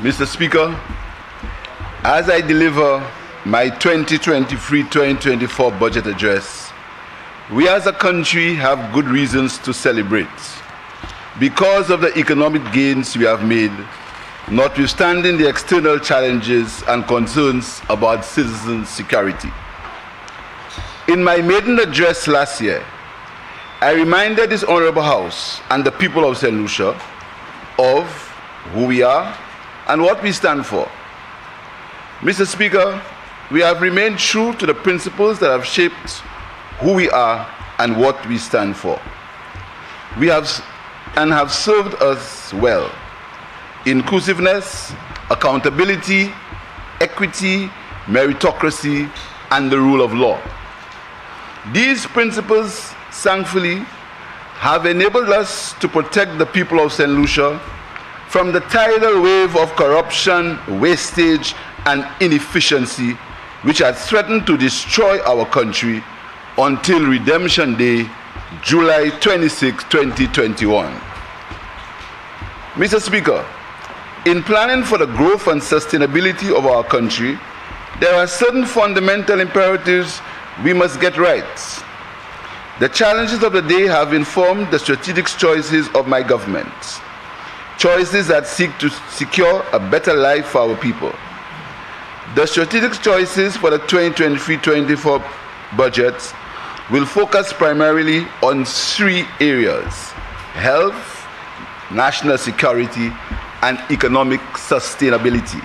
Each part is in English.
Mr. Speaker, as I deliver my 2023-2024 budget address, we as a country have good reasons to celebrate because of the economic gains we have made, notwithstanding the external challenges and concerns about citizens' security. In my maiden address last year, I reminded this Honorable House and the people of St. Lucia of who we are and what we stand for. Mr. Speaker, we have remained true to the principles that have shaped who we are and what we stand for. We have served us well. Inclusiveness, accountability, equity, meritocracy, and the rule of law. These principles, thankfully, have enabled us to protect the people of St. Lucia from the tidal wave of corruption, wastage, and inefficiency which has threatened to destroy our country until Redemption Day, July 26, 2021. Mr. Speaker, in planning for the growth and sustainability of our country, there are certain fundamental imperatives we must get right. The challenges of the day have informed the strategic choices of my government, choices that seek to secure a better life for our people. The strategic choices for the 2023-24 budget will focus primarily on three areas: health, national security, and economic sustainability,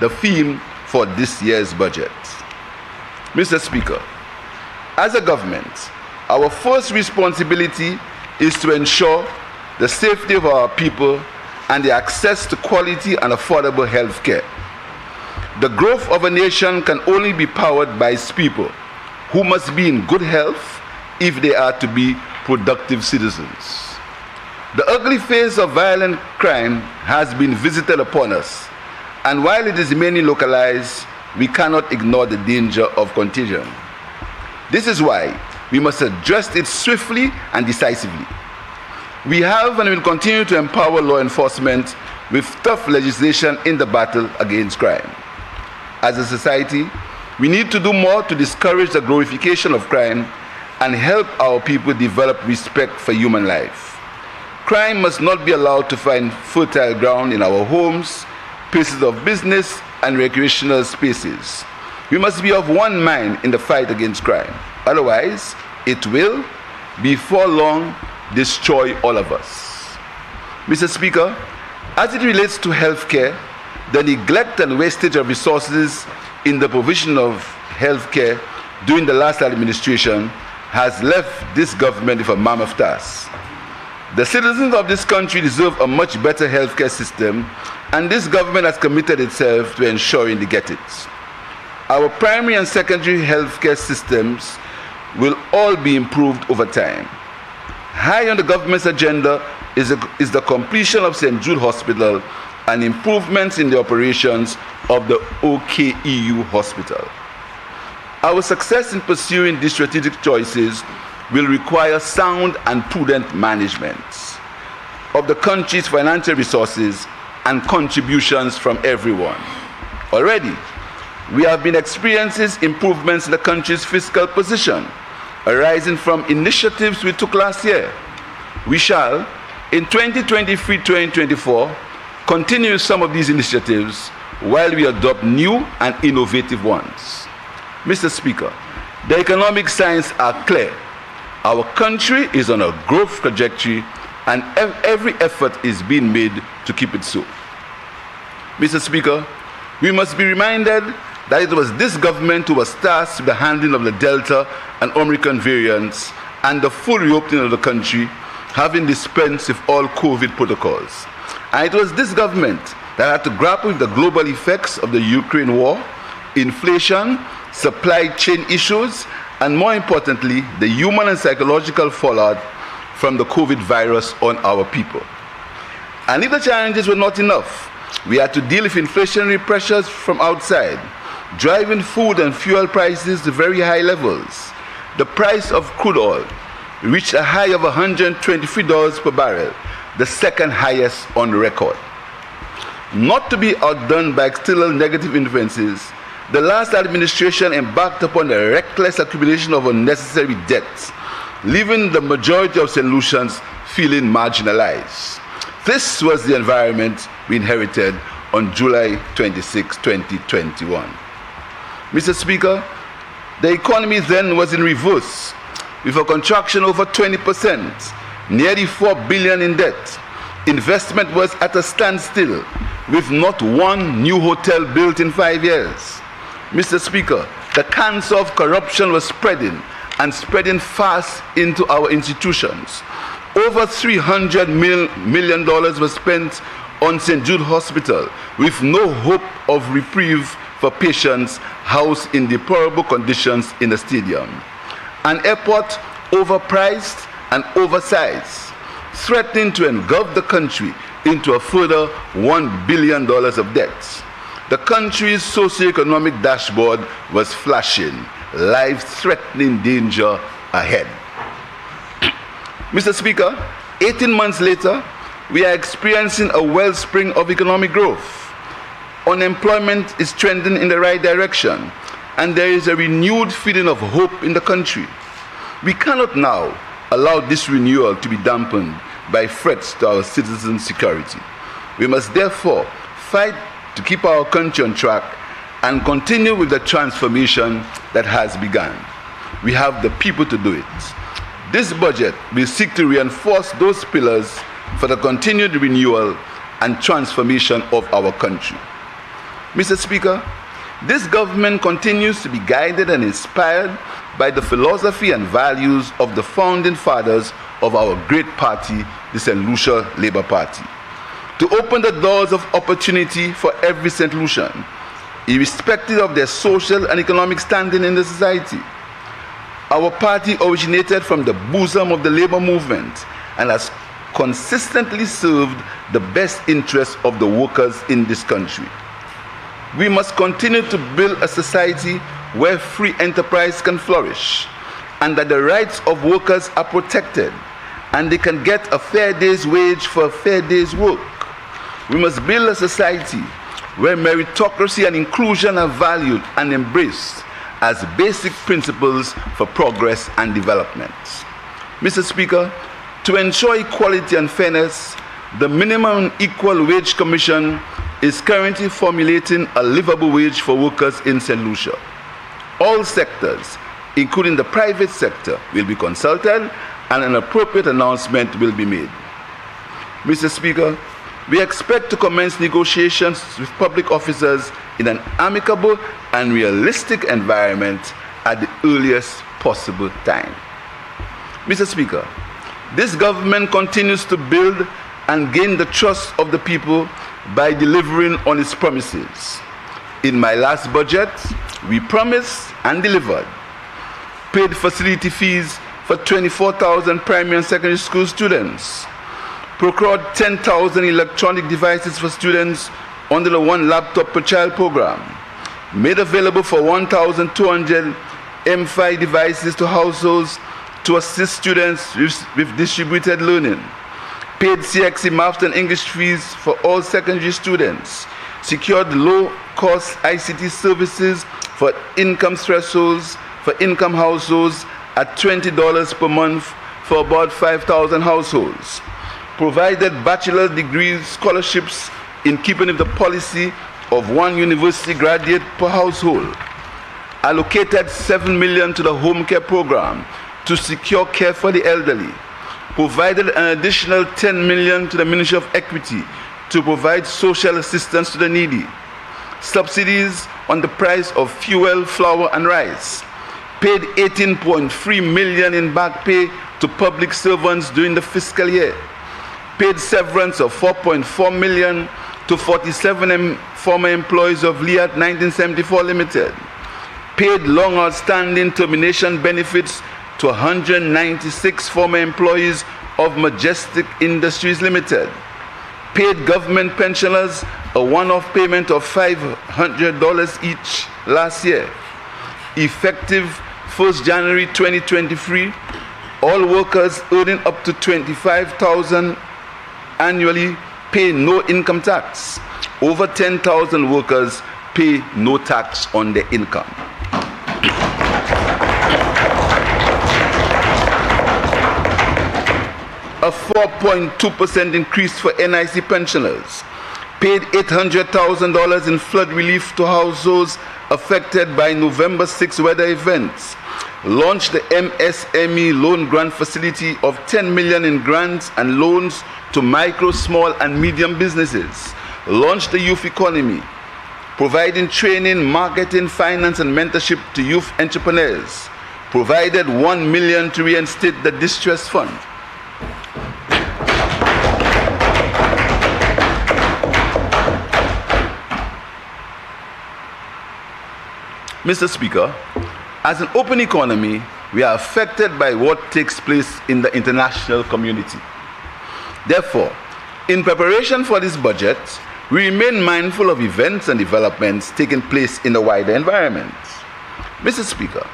the theme for this year's budget. Mr. Speaker, as a government, our first responsibility is to ensure the safety of our people and the access to quality and affordable health care. The growth of a nation can only be powered by its people, who must be in good health if they are to be productive citizens. The ugly face of violent crime has been visited upon us, and while it is mainly localized, we cannot ignore the danger of contagion. This is why we must address it swiftly and decisively. We have and will continue to empower law enforcement with tough legislation in the battle against crime. As a society, we need to do more to discourage the glorification of crime and help our people develop respect for human life. Crime must not be allowed to find fertile ground in our homes, places of business, and recreational spaces. We must be of one mind in the fight against crime. Otherwise, it will, before long, destroy all of us. Mr. Speaker, as it relates to health care, the neglect and wastage of resources in the provision of health care during the last administration has left this government with a mammoth task. The citizens of this country deserve a much better health care system, and this government has committed itself to ensuring they get it. Our primary and secondary health care systems will all be improved over time. High on the government's agenda is the completion of St. Jude Hospital and improvements in the operations of the OKEU Hospital. Our success in pursuing these strategic choices will require sound and prudent management of the country's financial resources and contributions from everyone. Already, we have been experiencing improvements in the country's fiscal position, arising from initiatives we took last year. We shall, in 2023-2024, continue some of these initiatives while we adopt new and innovative ones. Mr. Speaker, the economic signs are clear. Our country is on a growth trajectory, and every effort is being made to keep it so. Mr. Speaker, we must be reminded that it was this government who was tasked with the handling of the Delta and Omicron variants and the full reopening of the country, having dispensed with all COVID protocols. And it was this government that had to grapple with the global effects of the Ukraine war, inflation, supply chain issues, and more importantly, the human and psychological fallout from the COVID virus on our people. And if the challenges were not enough, we had to deal with inflationary pressures from outside, driving food and fuel prices to very high levels. The price of crude oil reached a high of $123 per barrel, the second highest on record. Not to be outdone by external negative influences, the last administration embarked upon a reckless accumulation of unnecessary debts, leaving the majority of St. Lucians feeling marginalized. This was the environment we inherited on July 26, 2021. Mr. Speaker, the economy then was in reverse, with a contraction over 20%, nearly $4 billion in debt. Investment was at a standstill, with not one new hotel built in 5 years. Mr. Speaker, the cancer of corruption was spreading and spreading fast into our institutions. Over $300 million was spent on St. Jude Hospital, with no hope of reprieve for patients housed in deplorable conditions in the stadium. An airport overpriced and oversized, threatening to engulf the country into a further $1 billion of debt. The country's socioeconomic dashboard was flashing, life-threatening danger ahead. Mr. Speaker, 18 months later, we are experiencing a wellspring of economic growth. Unemployment is trending in the right direction, and there is a renewed feeling of hope in the country. We cannot now allow this renewal to be dampened by threats to our citizens' security. We must therefore fight to keep our country on track and continue with the transformation that has begun. We have the people to do it. This budget will seek to reinforce those pillars for the continued renewal and transformation of our country. Mr. Speaker, this government continues to be guided and inspired by the philosophy and values of the founding fathers of our great party, the St. Lucia Labour Party, to open the doors of opportunity for every St. Lucian, irrespective of their social and economic standing in the society. Our party originated from the bosom of the labor movement and has consistently served the best interests of the workers in this country. We must continue to build a society where free enterprise can flourish, and that the rights of workers are protected, and they can get a fair day's wage for a fair day's work. We must build a society where meritocracy and inclusion are valued and embraced as basic principles for progress and development. Mr. Speaker, to ensure equality and fairness, the Minimum Equal Wage Commission is currently formulating a livable wage for workers in St. Lucia. All sectors, including the private sector, will be consulted and an appropriate announcement will be made. Mr. Speaker, we expect to commence negotiations with public officers in an amicable and realistic environment at the earliest possible time. Mr. Speaker, this government continues to build and gain the trust of the people by delivering on its promises. In my last budget, we promised and delivered. Paid facility fees for 24,000 primary and secondary school students. Procured 10,000 electronic devices for students under the One Laptop Per Child program. Made available for 1,200 M5 devices to households to assist students with distributed learning. Paid CXC Maths and English fees for all secondary students. Secured low-cost ICT services for income thresholds for income households at $20 per month for about 5,000 households. Provided bachelor's degree scholarships in keeping with the policy of one university graduate per household. Allocated $7 million to the home care program to secure care for the elderly. Provided an additional $10 million to the Ministry of Equity to provide social assistance to the needy. Subsidies on the price of fuel, flour, and rice. Paid $18.3 million in back pay to public servants during the fiscal year. Paid severance of $4.4 million to 47 former employees of Liat 1974 Limited. Paid long outstanding termination benefits to 196 former employees of Majestic Industries Limited. Paid government pensioners a one-off payment of $500 each last year. Effective 1st January 2023, all workers earning up to $25,000 annually pay no income tax. over 10,000 workers pay no tax on their income. A 4.2% increase for NIC pensioners, paid $800,000 in flood relief to households affected by November 6 weather events, launched the MSME loan grant facility of $10 million in grants and loans to micro, small, and medium businesses, launched the youth economy, providing training, marketing, finance, and mentorship to youth entrepreneurs, provided $1 million to reinstate the distress fund. Mr. Speaker, as an open economy, we are affected by what takes place in the international community. Therefore, in preparation for this budget, we remain mindful of events and developments taking place in the wider environment. Mr. Speaker,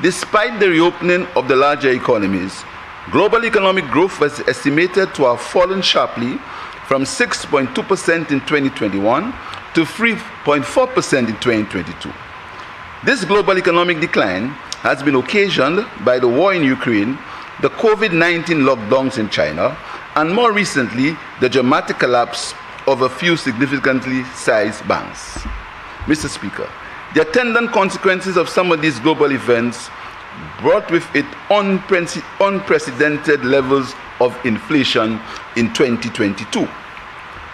despite the reopening of the larger economies, global economic growth was estimated to have fallen sharply from 6.2% in 2021 to 3.4% in 2022. This global economic decline has been occasioned by the war in Ukraine, the COVID-19 lockdowns in China, and more recently, the dramatic collapse of a few significantly sized banks. Mr. Speaker, the attendant consequences of some of these global events brought with it unprecedented levels of inflation in 2022.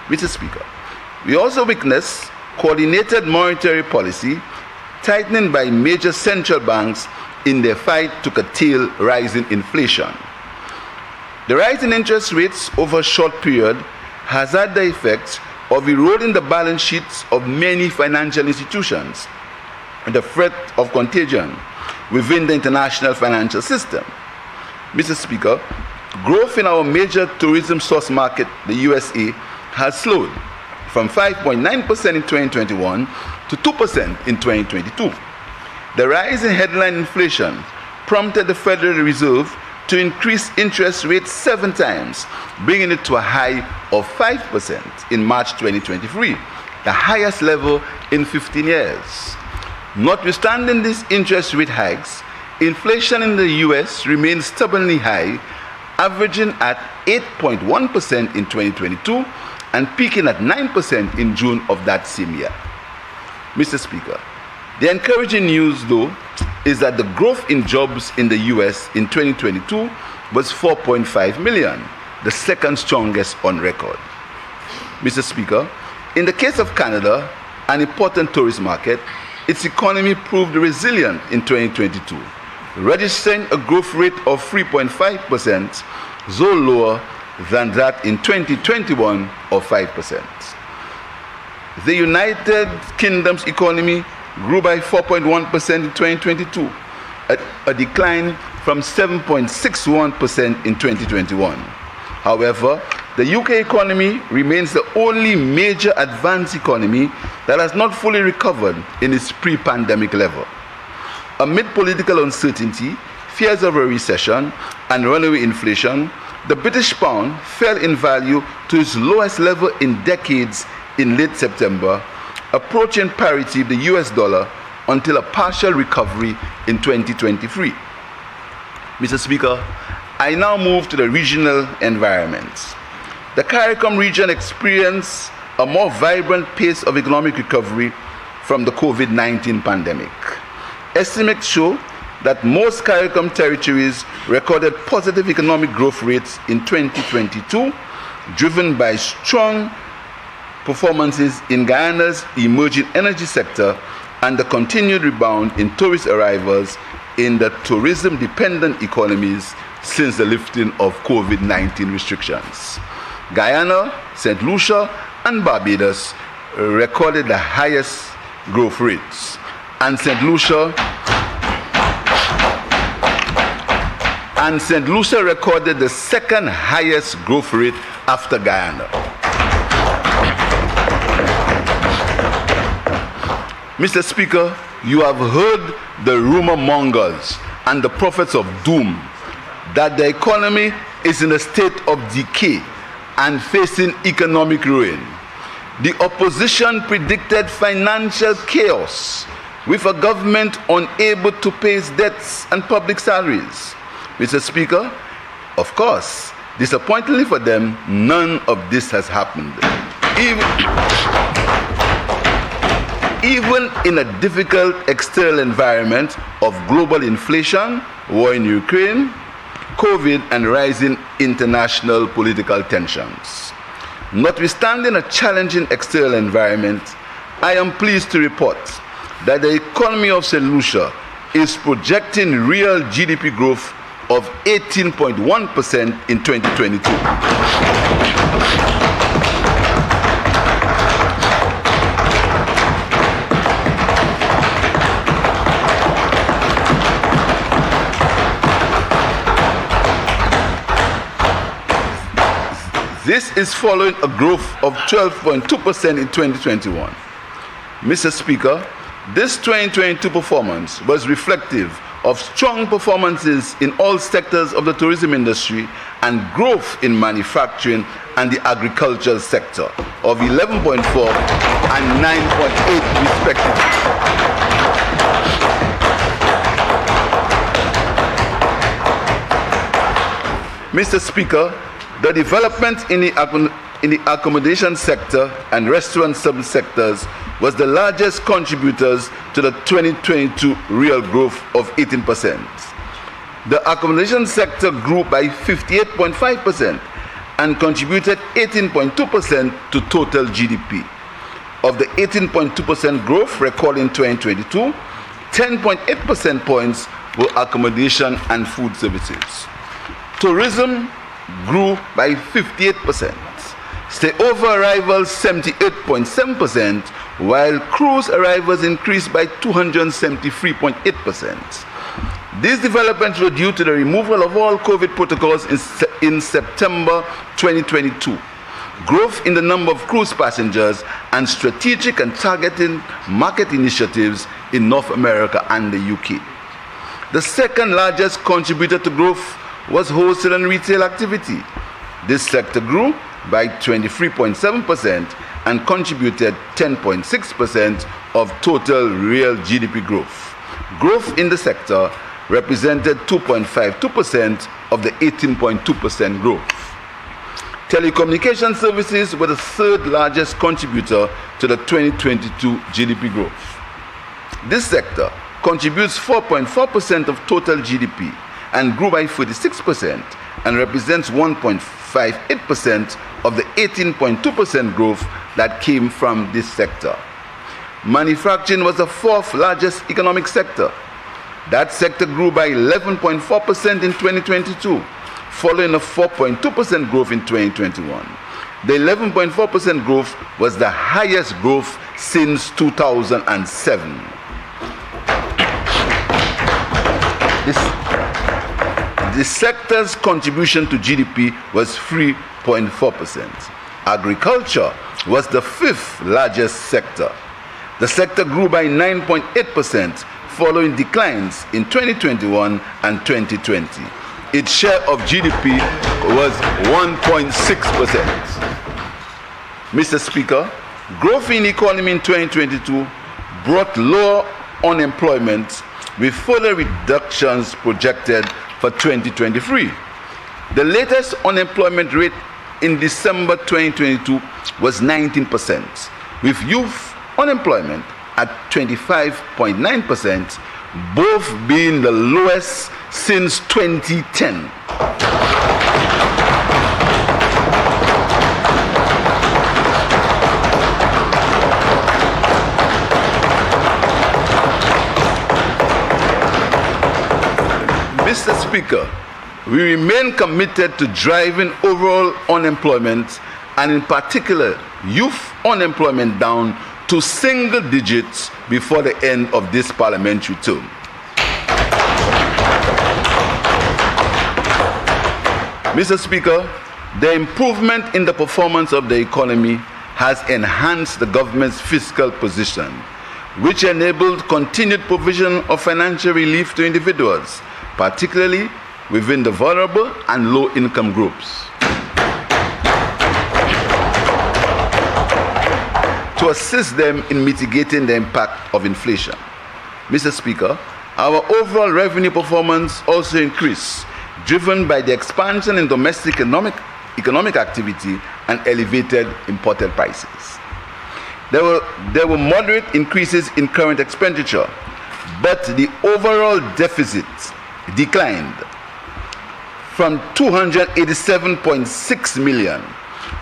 Mr. Speaker, we also witnessed coordinated monetary policy tightening by major central banks in their fight to curtail rising inflation. The rise in interest rates over a short period has had the effect of eroding the balance sheets of many financial institutions and the threat of contagion within the international financial system. Mr. Speaker, growth in our major tourism source market, the USA, has slowed from 5.9% in 2021 to 2% in 2022. The rise in headline inflation prompted the Federal Reserve to increase interest rates 7 times, bringing it to a high of 5% in March 2023, the highest level in 15 years. Notwithstanding these interest rate hikes, inflation in the US remains stubbornly high, averaging at 8.1% in 2022 and peaking at 9% in June of that same year. Mr. Speaker, the encouraging news, though, is that the growth in jobs in the US in 2022 was 4.5 million, the second strongest on record. Mr. Speaker, in the case of Canada, an important tourist market, its economy proved resilient in 2022, registering a growth rate of 3.5%, though lower than that in 2021 of 5%. The United Kingdom's economy grew by 4.1% in 2022, a decline from 7.61% in 2021. However, the UK economy remains the only major advanced economy that has not fully recovered in its pre-pandemic level. Amid political uncertainty, fears of a recession, and runaway inflation, the British pound fell in value to its lowest level in decades in late September, approaching parity with the US dollar until a partial recovery in 2023. Mr. Speaker, I now move to the regional environments. The CARICOM region experienced a more vibrant pace of economic recovery from the COVID-19 pandemic. Estimates show that most CARICOM territories recorded positive economic growth rates in 2022, driven by strong performances in Guyana's emerging energy sector and the continued rebound in tourist arrivals in the tourism-dependent economies since the lifting of COVID-19 restrictions. Guyana, St. Lucia, and Barbados recorded the highest growth rates, and St. Lucia recorded the second highest growth rate after Guyana. Mr. Speaker, you have heard the rumor mongers and the prophets of doom that the economy is in a state of decay and facing economic ruin. The opposition predicted financial chaos with a government unable to pay its debts and public salaries. Mr. Speaker, of course, disappointingly for them, none of this has happened. Even in a difficult external environment of global inflation, war in Ukraine, COVID, and rising international political tensions. Notwithstanding a challenging external environment, I am pleased to report that the economy of St. Lucia is projecting real GDP growth of 18.1% in 2022. This is following a growth of 12.2% in 2021. Mr. Speaker, this 2022 performance was reflective of strong performances in all sectors of the tourism industry and growth in manufacturing and the agricultural sector of 11.4 and 9.8 respectively. Mr. Speaker, the development in the accommodation sector and restaurant subsectors was the largest contributors to the 2022 real growth of 18%. The accommodation sector grew by 58.5% and contributed 18.2% to total GDP. Of the 18.2% growth recorded in 2022, 10.8 percentage points were accommodation and food services. Tourism grew by 58%. Stayover arrivals 78.7%, while cruise arrivals increased by 273.8%. These developments were due to the removal of all COVID protocols in September 2022, growth in the number of cruise passengers, and strategic and targeted market initiatives in North America and the UK. The second largest contributor to growth was wholesale and retail activity. This sector grew by 23.7% and contributed 10.6% of total real GDP growth. Growth in the sector represented 2.52% of the 18.2% growth. Telecommunication services were the third largest contributor to the 2022 GDP growth. This sector contributes 4.4% of total GDP and grew by 46% and represents 1.58% of the 18.2% growth that came from this sector. Manufacturing was the fourth largest economic sector. That sector grew by 11.4% in 2022, following a 4.2% growth in 2021. The 11.4% growth was the highest growth since 2007. The sector's contribution to GDP was 3.4%. Agriculture was the fifth largest sector. The sector grew by 9.8%, following declines in 2021 and 2020. Its share of GDP was 1.6%. Mr. Speaker, growth in the economy in 2022 brought lower unemployment, with further reductions projected for 2023. The latest unemployment rate in December 2022 was 19%, with youth unemployment at 25.9%, both being the lowest since 2010. Mr. Speaker, we remain committed to driving overall unemployment, and in particular youth unemployment, down to single digits before the end of this parliamentary term. Mr. Speaker, the improvement in the performance of the economy has enhanced the government's fiscal position, which enabled continued provision of financial relief to individuals, particularly within the vulnerable and low-income groups. to assist them in mitigating the impact of inflation. Mr. Speaker, our overall revenue performance also increased, driven by the expansion in domestic economic activity and elevated imported prices. There were moderate increases in current expenditure, but the overall deficit declined from 287.6 million,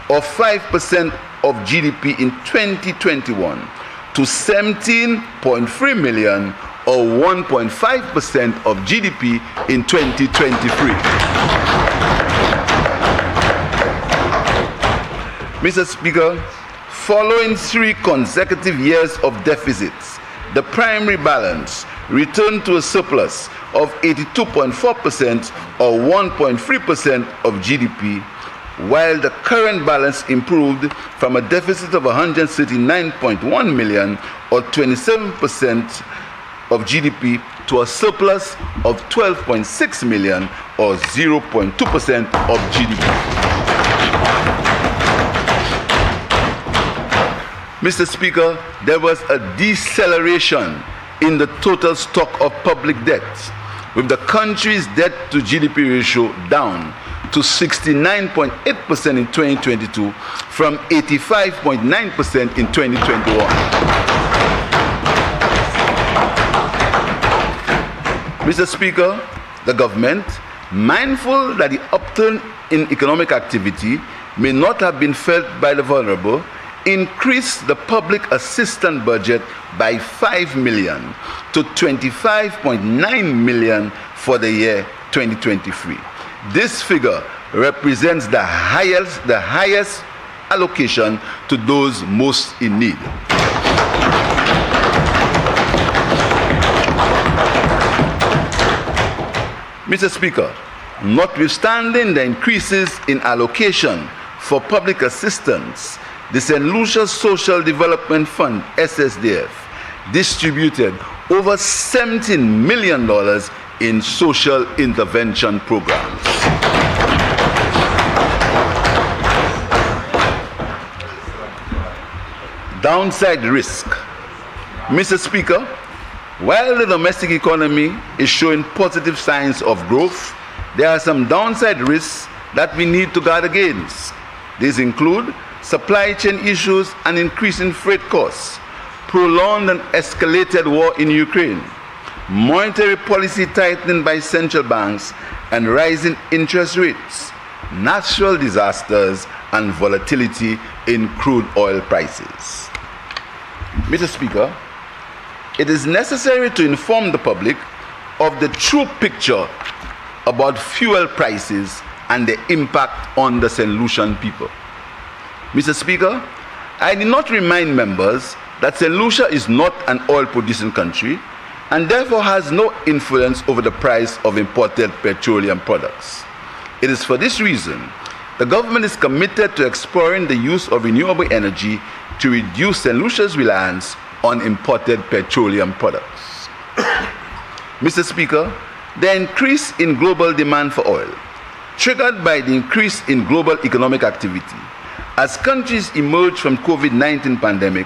or 5% of GDP in 2021, to 17.3 million, or 1.5% of GDP in 2023. Mr. Speaker, following 3 consecutive years of deficits, the primary balance returned to a surplus of 82.4%, or 1.3% of GDP, while the current balance improved from a deficit of 139.1 million, or 27% of GDP, to a surplus of 12.6 million, or 0.2% of GDP. Mr. Speaker, there was a deceleration in the total stock of public debt, with the country's debt to GDP ratio down to 69.8% in 2022 from 85.9% in 2021. Mr. Speaker, the government, mindful that the upturn in economic activity may not have been felt by the vulnerable, increased the public assistance budget by 5 million to 25.9 million for the year 2023. This figure represents the highest allocation to those most in need. Mr. Speaker, notwithstanding the increases in allocation for public assistance, the St. Lucia Social Development Fund, SSDF, distributed over $17 million in social intervention programs. Downside risk. Mr. Speaker, while the domestic economy is showing positive signs of growth, there are some downside risks that we need to guard against. These include supply chain issues and increasing freight costs, prolonged and escalated war in Ukraine, monetary policy tightening by central banks and rising interest rates, natural disasters, and volatility in crude oil prices. Mr. Speaker, it is necessary to inform the public of the true picture about fuel prices and the impact on the St. Lucian people. Mr. Speaker, I did not remind members that St. Lucia is not an oil-producing country and therefore has no influence over the price of imported petroleum products. It is for this reason the government is committed to exploring the use of renewable energy to reduce St. Lucia's reliance on imported petroleum products. Mr. Speaker, the increase in global demand for oil, triggered by the increase in global economic activity, as countries emerged from COVID-19 pandemic,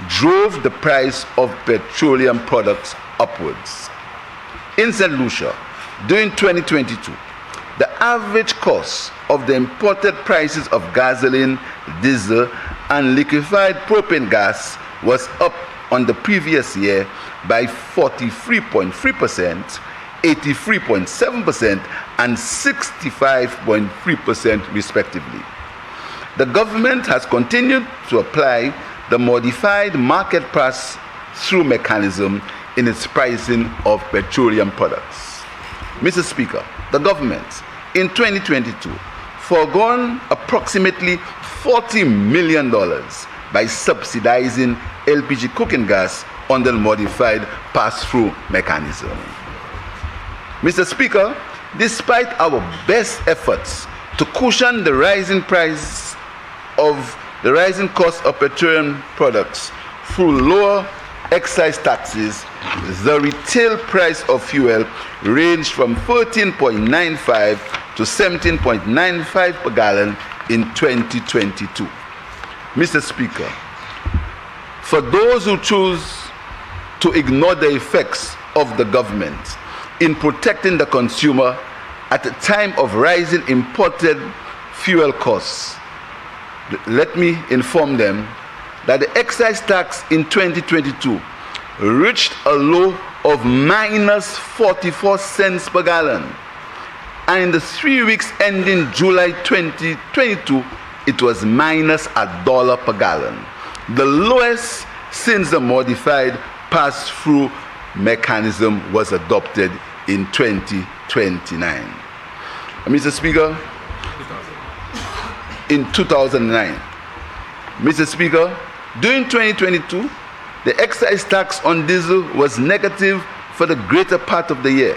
drove the price of petroleum products upwards. In St. Lucia, during 2022, the average cost of the imported prices of gasoline, diesel, and liquefied propane gas was up on the previous year by 43.3%, 83.7%, and 65.3% respectively. The government has continued to apply the modified market pass-through mechanism in its pricing of petroleum products. Mr. Speaker, the government in 2022 foregone approximately $40 million by subsidizing LPG cooking gas under the modified pass-through mechanism. Mr. Speaker, despite our best efforts to cushion the rising cost of petroleum products through lower excise taxes, the retail price of fuel ranged from 13.95 to 17.95 per gallon in 2022. Mr. Speaker, For those who choose to ignore the effects of the government in protecting the consumer at a time of rising imported fuel costs, let me inform them that the excise tax in 2022 reached a low of minus 44 cents per gallon. And in the 3 weeks ending July 2022, it was minus $1 per gallon, the lowest since the modified pass-through mechanism was adopted in 2029. Mr. Speaker, in 2009. Mr. Speaker, during 2022, the excise tax on diesel was negative for the greater part of the year.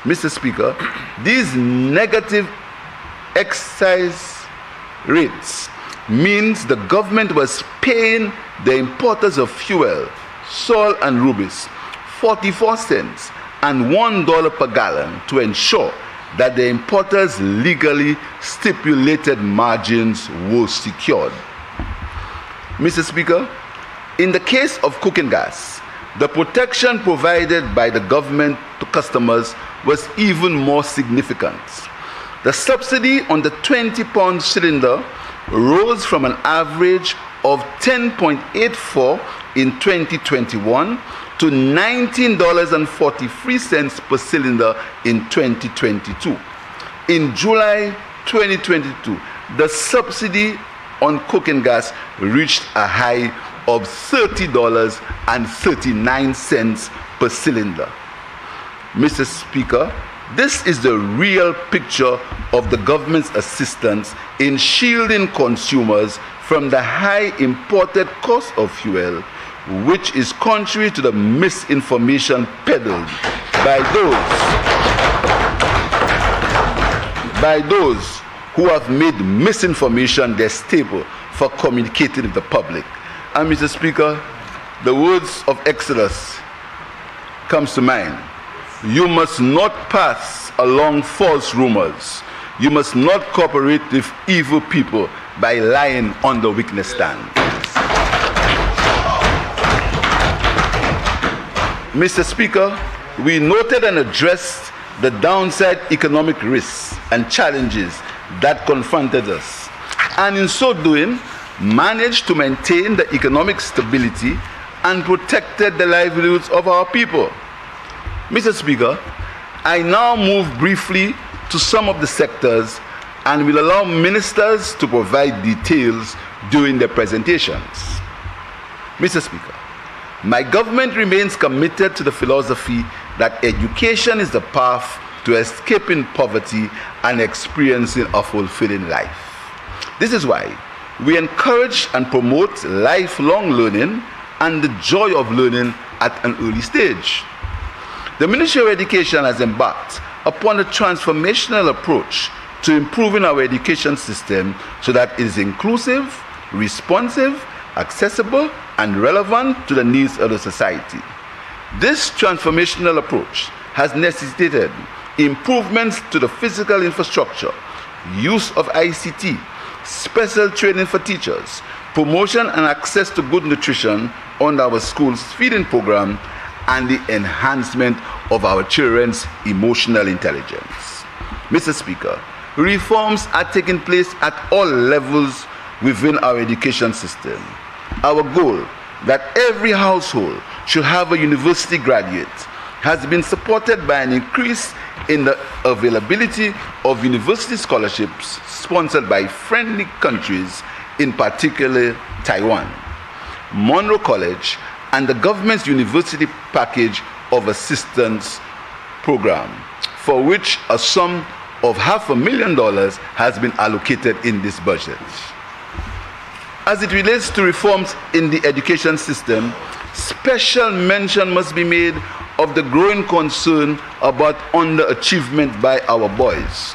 Mr. Speaker, these negative excise rates means the government was paying the importers of fuel, salt and rubies 44 cents and $1 per gallon to ensure that the importers' legally stipulated margins were secured. Mr. Speaker, in the case of cooking gas, the protection provided by the government to customers was even more significant. The subsidy on the 20-pound cylinder rose from an average of $10.84 in 2021 to $19.43 per cylinder in 2022. In July 2022, the subsidy on cooking gas reached a high of $30.39 per cylinder. Mr. Speaker, this is the real picture of the government's assistance in shielding consumers from the high imported cost of fuel, which is contrary to the misinformation peddled by those who have made misinformation their staple for communicating with the public. And Mr. Speaker, the words of Exodus comes to mind. You must not pass along false rumors. You must not cooperate with evil people by lying on the witness stand. Mr. Speaker, we noted and addressed the downside economic risks and challenges that confronted us, and in so doing, managed to maintain the economic stability and protected the livelihoods of our people. Mr. Speaker, I now move briefly to some of the sectors and will allow ministers to provide details during their presentations. Mr. Speaker, my government remains committed to the philosophy that education is the path to escaping poverty and experiencing a fulfilling life. This is why we encourage and promote lifelong learning and the joy of learning at an early stage. The Ministry of Education has embarked upon a transformational approach to improving our education system so that it is inclusive, responsive, accessible, and relevant to the needs of the society. This transformational approach has necessitated improvements to the physical infrastructure, use of ICT, special training for teachers, promotion and access to good nutrition on our schools' feeding program, and the enhancement of our children's emotional intelligence. Mr. Speaker, reforms are taking place at all levels within our education system. Our goal that every household should have a university graduate has been supported by an increase in the availability of university scholarships sponsored by friendly countries, in particular Taiwan, Monroe College, and the government's university package of assistance program, for which a sum of $500,000 has been allocated in this budget. As it relates to reforms in the education system, special mention must be made of the growing concern about underachievement by our boys.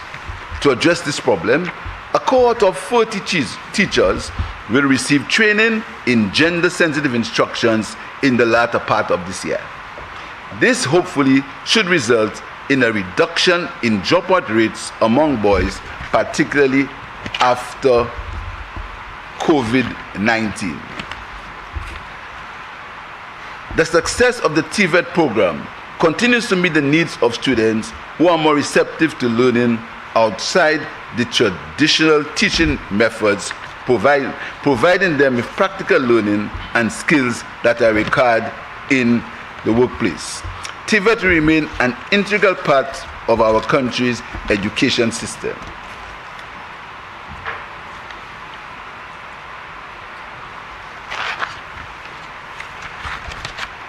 To address this problem, a cohort of 40 teachers will receive training in gender-sensitive instructions in the latter part of this year. This hopefully should result in a reduction in dropout rates among boys, particularly after COVID-19. The success of the TVET program continues to meet the needs of students who are more receptive to learning outside the traditional teaching methods, providing them with practical learning and skills that are required in the workplace. TVET remains an integral part of our country's education system.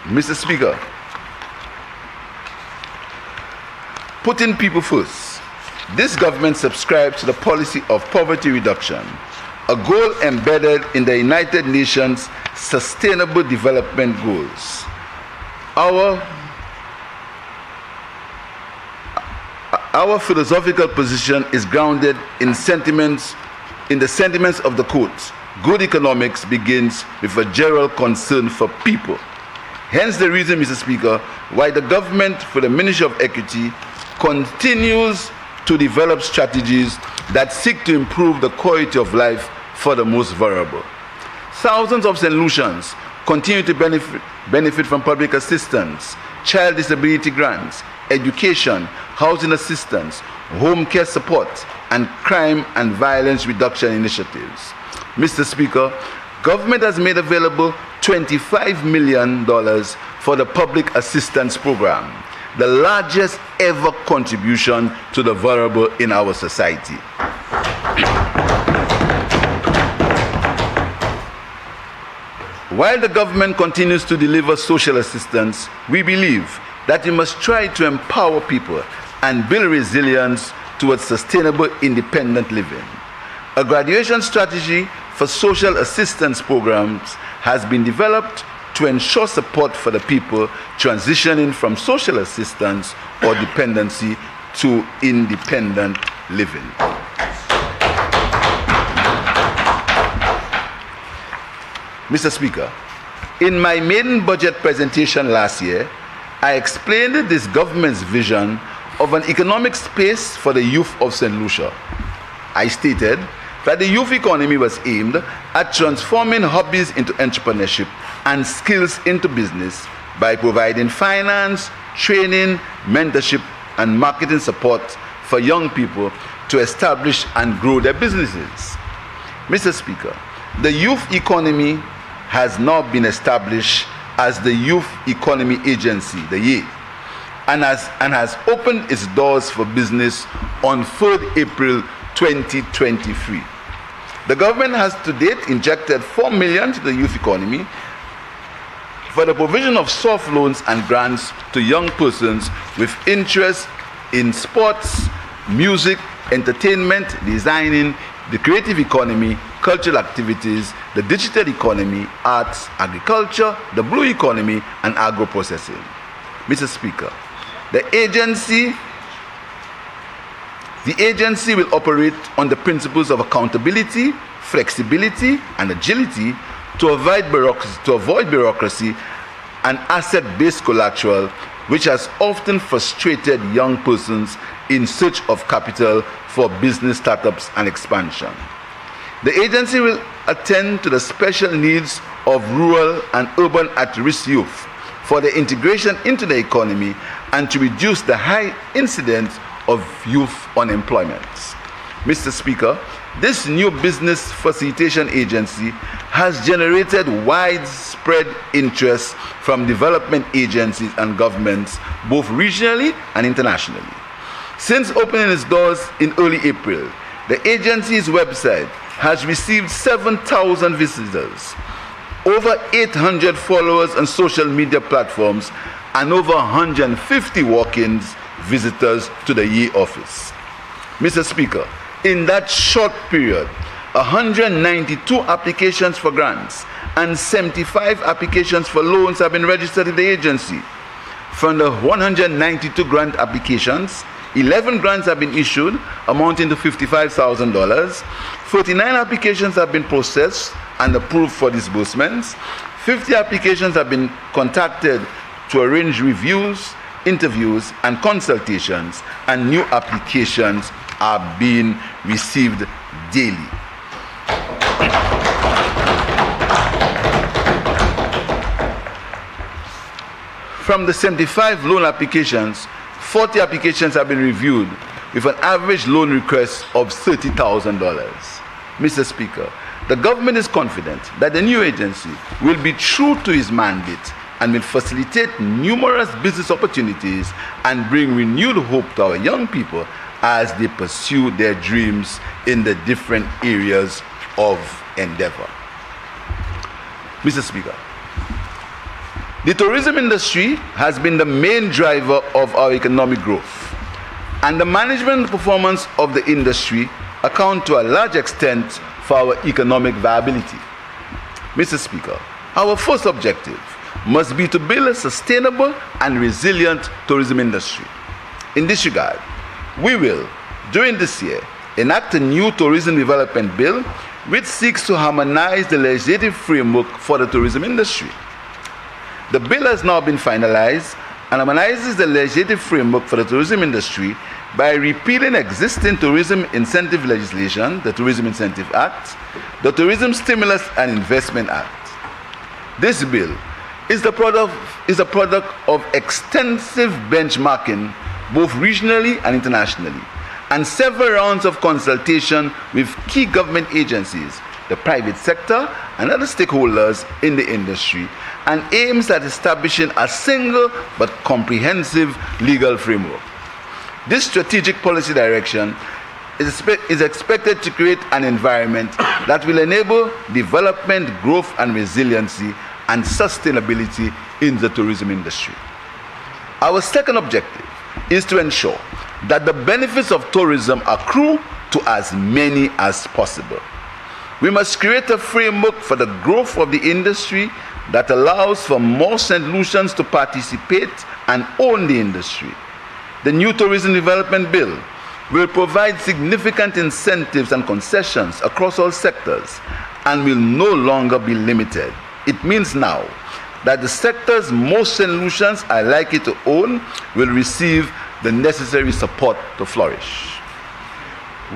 Mr. Speaker, putting people first. This government subscribes to the policy of poverty reduction, a goal embedded in the United Nations Sustainable Development Goals. Our philosophical position is grounded in the sentiments of the quote, "Good economics begins with a general concern for people." Hence the reason, Mr. Speaker, why the government, for the Ministry of Equity, continues to develop strategies that seek to improve the quality of life for the most vulnerable. Thousands of St. Lucians continue to benefit from public assistance, child disability grants, education, housing assistance, home care support, and crime and violence reduction initiatives. Mr. Speaker, government has made available $25 million for the public assistance program, the largest ever contribution to the vulnerable in our society. While the government continues to deliver social assistance, we believe that we must try to empower people and build resilience towards sustainable independent living. A graduation strategy for social assistance programs has been developed to ensure support for the people transitioning from social assistance or dependency to independent living. Mr. Speaker, in my maiden budget presentation last year, I explained this government's vision of an economic space for the youth of St. Lucia. I stated that the youth economy was aimed at transforming hobbies into entrepreneurship and skills into business by providing finance, training, mentorship, and marketing support for young people to establish and grow their businesses. Mr. Speaker, the youth economy has now been established as the Youth Economy Agency, the YE, and has opened its doors for business on 3rd April 2023. The government has to date injected $4 million to the youth economy for the provision of soft loans and grants to young persons with interest in sports, music, entertainment, designing, the creative economy, cultural activities, the digital economy, arts, agriculture, the blue economy, and agro-processing. Mr. Speaker, the agency will operate on the principles of accountability, flexibility, and agility to avoid bureaucracy and asset-based collateral, which has often frustrated young persons in search of capital for business startups and expansion. The agency will attend to the special needs of rural and urban at-risk youth for their integration into the economy and to reduce the high incidence of youth unemployment. Mr. Speaker, this new business facilitation agency has generated widespread interest from development agencies and governments, both regionally and internationally. Since opening its doors in early April, the agency's website has received 7,000 visitors, over 800 followers on social media platforms, and over 150 walk-ins visitors to the YE office. Mr. Speaker, in that short period, 192 applications for grants and 75 applications for loans have been registered in the agency. From the 192 grant applications, 11 grants have been issued, amounting to $55,000. 49 applications have been processed and approved for disbursements. 50 applications have been contacted to arrange reviews, interviews, and consultations, and new applications are being received daily. From the 75 loan applications, 40 applications have been reviewed with an average loan request of $30,000. Mr. Speaker, the government is confident that the new agency will be true to its mandate and will facilitate numerous business opportunities and bring renewed hope to our young people as they pursue their dreams in the different areas of endeavor. Mr. Speaker, the tourism industry has been the main driver of our economic growth, and the management and performance of the industry account to a large extent for our economic viability. Mr. Speaker, our first objective must be to build a sustainable and resilient tourism industry. In this regard, we will, during this year, enact a new tourism development bill which seeks to harmonize the legislative framework for the tourism industry. The bill has now been finalized and harmonizes the legislative framework for the tourism industry by repealing existing tourism incentive legislation, the Tourism Incentive Act, the Tourism Stimulus and Investment Act. This bill is a product of extensive benchmarking, both regionally and internationally, and several rounds of consultation with key government agencies, the private sector, and other stakeholders in the industry, and aims at establishing a single but comprehensive legal framework. This strategic policy direction is expected to create an environment that will enable development, growth, and resiliency and sustainability in the tourism industry. Our second objective is to ensure that the benefits of tourism accrue to as many as possible. We must create a framework for the growth of the industry that allows for more St. Lucians to participate and own the industry. The new Tourism Development Bill will provide significant incentives and concessions across all sectors and will no longer be limited. It means now that the sectors most St. Lucians are likely to own will receive the necessary support to flourish.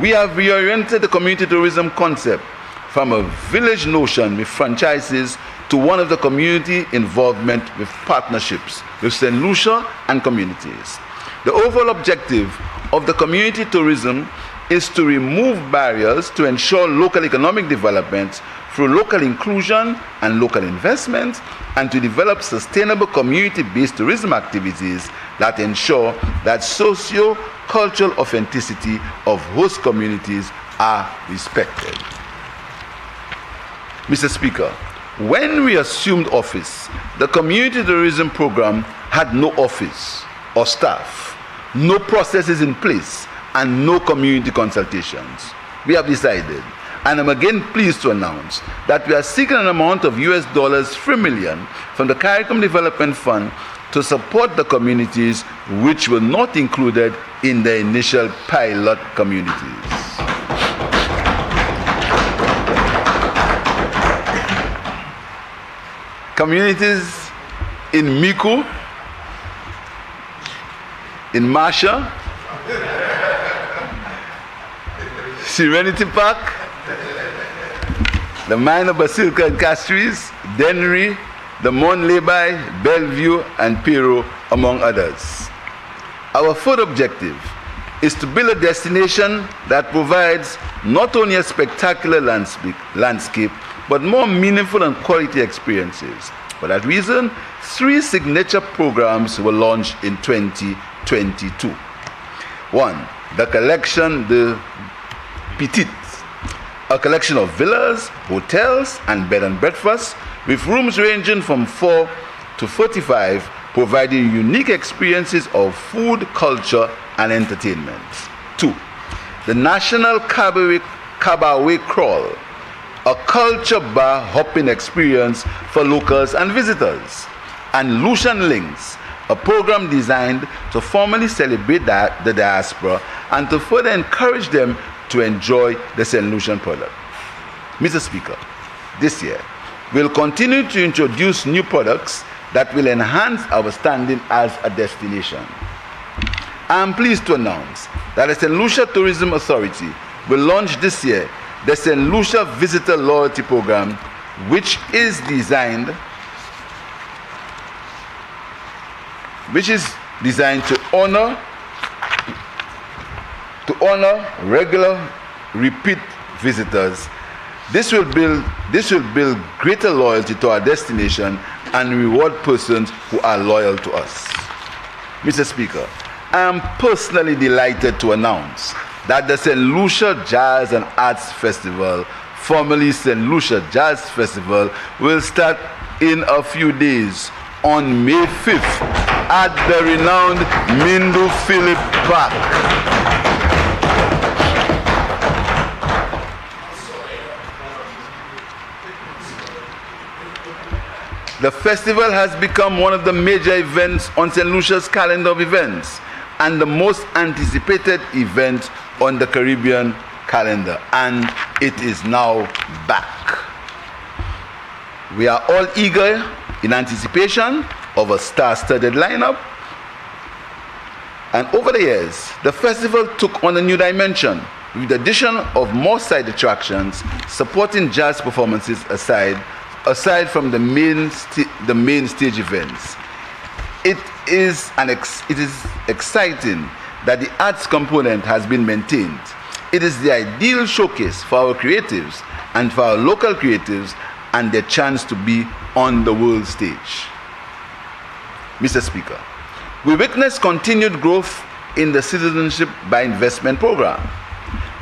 We have reoriented the community tourism concept from a village notion with franchises to one of the community involvement with partnerships with St. Lucia and communities. The overall objective of the community tourism is to remove barriers to ensure local economic development through local inclusion and local investment, and to develop sustainable community-based tourism activities that ensure that socio-cultural authenticity of host communities are respected. Mr. Speaker, when we assumed office, the community tourism program had no office or staff, no processes in place, and no community consultations. We have decided, and I'm again pleased to announce, that we are seeking an amount of $3 million from the CARICOM Development Fund to support the communities which were not included in the initial pilot communities. Communities in Miku, in Marsha, Serenity Park, the Minor Basilica and Castries, Dennery, the Mont Lebai, Bellevue, and Pierre, among others. Our third objective is to build a destination that provides not only a spectacular landscape, but more meaningful and quality experiences. For that reason, 3 signature programs were launched in 2022. 1, the Collection de Petites, a collection of villas, hotels, and bed and breakfasts with rooms ranging from 4 to 45, providing unique experiences of food, culture, and entertainment. 2, the National Cabaret Crawl, a culture bar hopping experience for locals and visitors. And Lucian Links, a program designed to formally celebrate the diaspora and to further encourage them to enjoy the St. Lucian product. Mr. Speaker, this year, we'll continue to introduce new products that will enhance our standing as a destination. I am pleased to announce that the St. Lucia Tourism Authority will launch this year the St. Lucia Visitor Loyalty Program, which is designed which is designed to honor regular repeat visitors. This will build greater loyalty to our destination and reward persons who are loyal to us. Mr. Speaker, I am personally delighted to announce that the St. Lucia Jazz and Arts Festival, formerly St. Lucia Jazz Festival, will start in a few days on May 5th at the renowned Mindu Philip Park. The festival has become one of the major events on St. Lucia's calendar of events and the most anticipated event on the Caribbean calendar, and it is now back. We are all eager in anticipation of a star-studded lineup, and over the years, the festival took on a new dimension with the addition of more side attractions supporting jazz performances aside from the main stage events. It is exciting that the arts component has been maintained. It is the ideal showcase for our creatives and for our local creatives and their chance to be on the world stage. Mr. Speaker, we witness continued growth in the Citizenship by Investment program.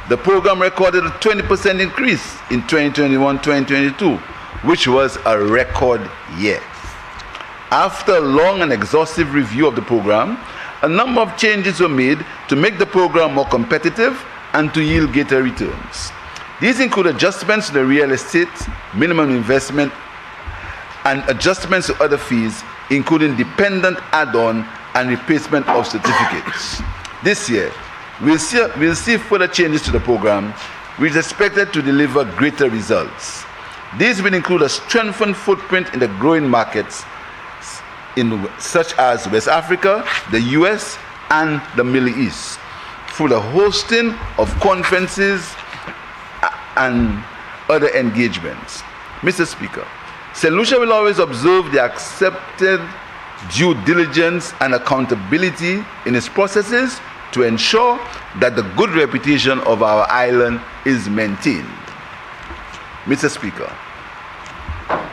The program recorded a 20% increase in 2021-2022, which was a record year. After a long and exhaustive review of the program, a number of changes were made to make the program more competitive and to yield greater returns. These include adjustments to the real estate minimum investment and adjustments to other fees, including dependent add-on and replacement of certificates. This year, we'll see further changes to the program, which is expected to deliver greater results. These will include a strengthened footprint in the growing markets such as West Africa, the US, and the Middle East, through the hosting of conferences and other engagements. Mr. Speaker, St. Lucia will always observe the accepted due diligence and accountability in its processes to ensure that the good reputation of our island is maintained. Mr. Speaker,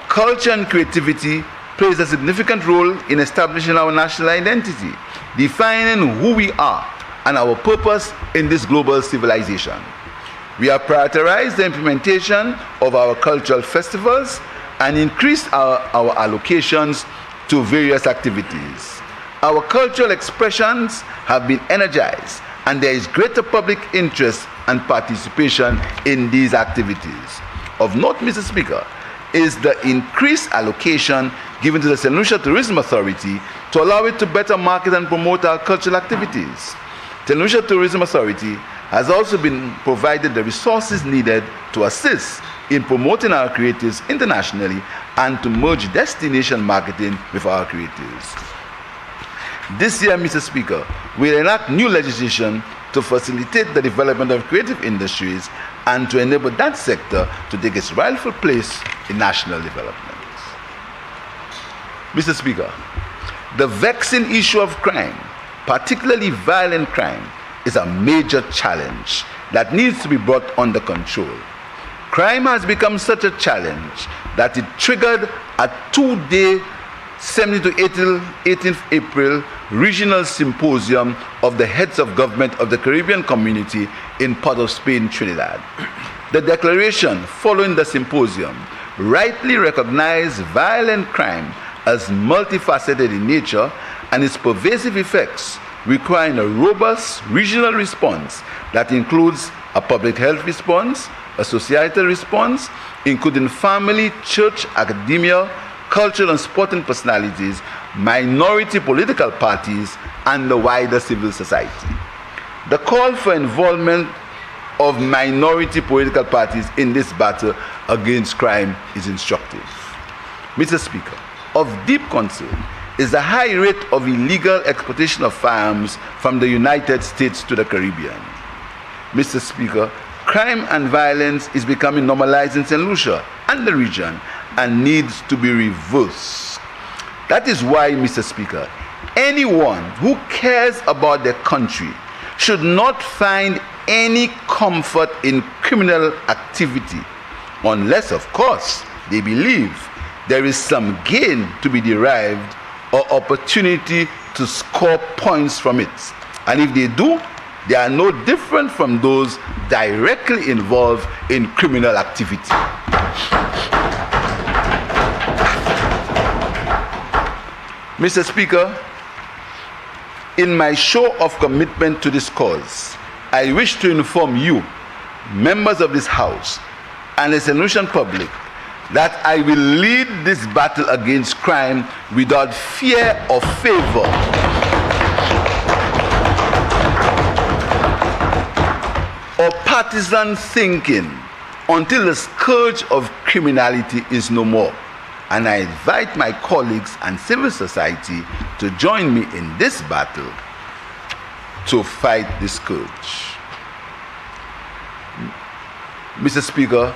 culture and creativity plays a significant role in establishing our national identity, defining who we are and our purpose in this global civilization. We have prioritized the implementation of our cultural festivals and increased our allocations to various activities. Our cultural expressions have been energized, and there is greater public interest and participation in these activities. Of note, Mr. Speaker, is the increased allocation given to the St. Lucia Tourism Authority to allow it to better market and promote our cultural activities. St. Lucia Tourism Authority has also been provided the resources needed to assist in promoting our creatives internationally and to merge destination marketing with our creatives. This year, Mr. Speaker, we enact new legislation to facilitate the development of creative industries and to enable that sector to take its rightful place in national development. Mr. Speaker, the vexing issue of crime, particularly violent crime, is a major challenge that needs to be brought under control. Crime has become such a challenge that it triggered a 2-day 17th to 18th April regional symposium of the heads of government of the Caribbean community in Port of Spain, Trinidad. The declaration following the symposium rightly recognized violent crime as multifaceted in nature and its pervasive effects, requiring a robust regional response that includes a public health response, a societal response, including family, church, academia, cultural and sporting personalities, minority political parties, and the wider civil society. The call for involvement of minority political parties in this battle against crime is instructive. Mr. Speaker, of deep concern is the high rate of illegal exportation of firearms from the United States to the Caribbean. Mr. Speaker, crime and violence is becoming normalized in St. Lucia and the region and needs to be reversed. That is why, Mr. Speaker, anyone who cares about their country should not find any comfort in criminal activity, unless, of course, they believe there is some gain to be derived or opportunity to score points from it. And if they do, they are no different from those directly involved in criminal activity. Mr. Speaker, in my show of commitment to this cause, I wish to inform you, members of this House, and the St. Lucian public, that I will lead this battle against crime without fear or favor, or partisan thinking, until the scourge of criminality is no more. And I invite my colleagues and civil society to join me in this battle to fight this scourge. Mr. Speaker,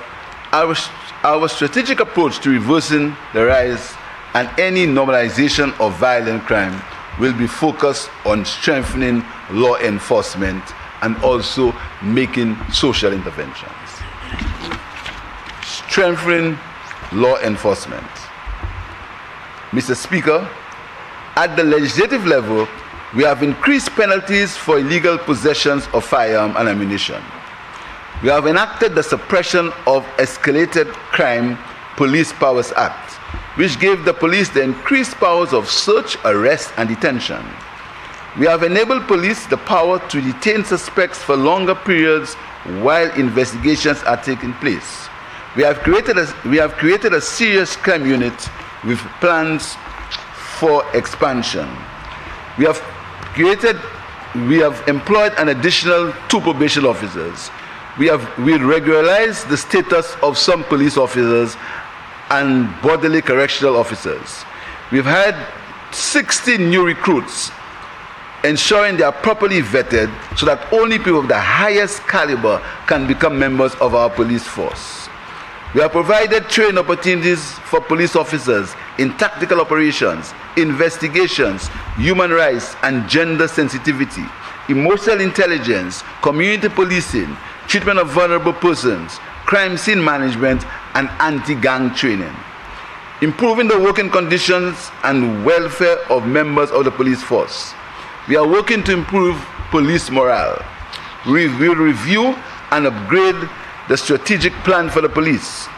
our strategic approach to reversing the rise and any normalization of violent crime will be focused on strengthening law enforcement and also making social interventions. Strengthening law enforcement. Mr. Speaker, at the legislative level, we have increased penalties for illegal possessions of firearms and ammunition. We have enacted the Suppression of Escalated Crime Police Powers Act, which gave the police the increased powers of search, arrest, and detention. We have enabled police the power to detain suspects for longer periods while investigations are taking place. We have created a serious crime unit with plans for expansion. We have employed an additional 2 probation officers. We regularized the status of some police officers and bodily correctional officers. We've had 60 new recruits, ensuring they are properly vetted so that only people of the highest caliber can become members of our police force. We have provided training opportunities for police officers in tactical operations, investigations, human rights and gender sensitivity, emotional intelligence, community policing, treatment of vulnerable persons, crime scene management, and anti-gang training. Improving the working conditions and welfare of members of the police force. We are working to improve police morale. We will review and upgrade the strategic plan for the police,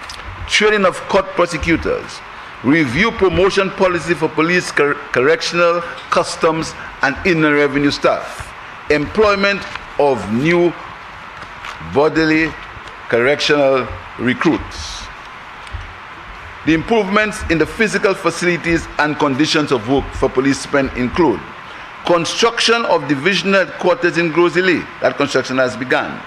training of court prosecutors, review promotion policy for police, correctional, customs, and inland revenue staff, employment of new bodily correctional recruits. The improvements in the physical facilities and conditions of work for policemen include construction of divisional headquarters in Grosile. That construction has begun.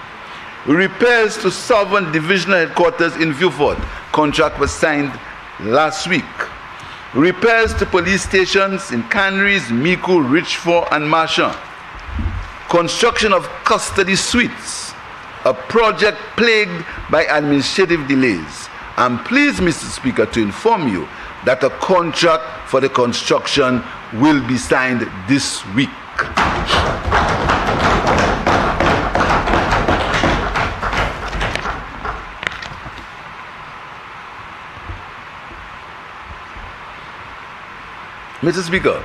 Repairs to Southern Divisional Headquarters in Vieux-Fort. Contract was signed last week. Repairs to police stations in Canries, Micoud, Richford, and Marchand. Construction of custody suites, a project plagued by administrative delays. I'm pleased, Mr. Speaker, to inform you that a contract for the construction will be signed this week. Mr. Speaker,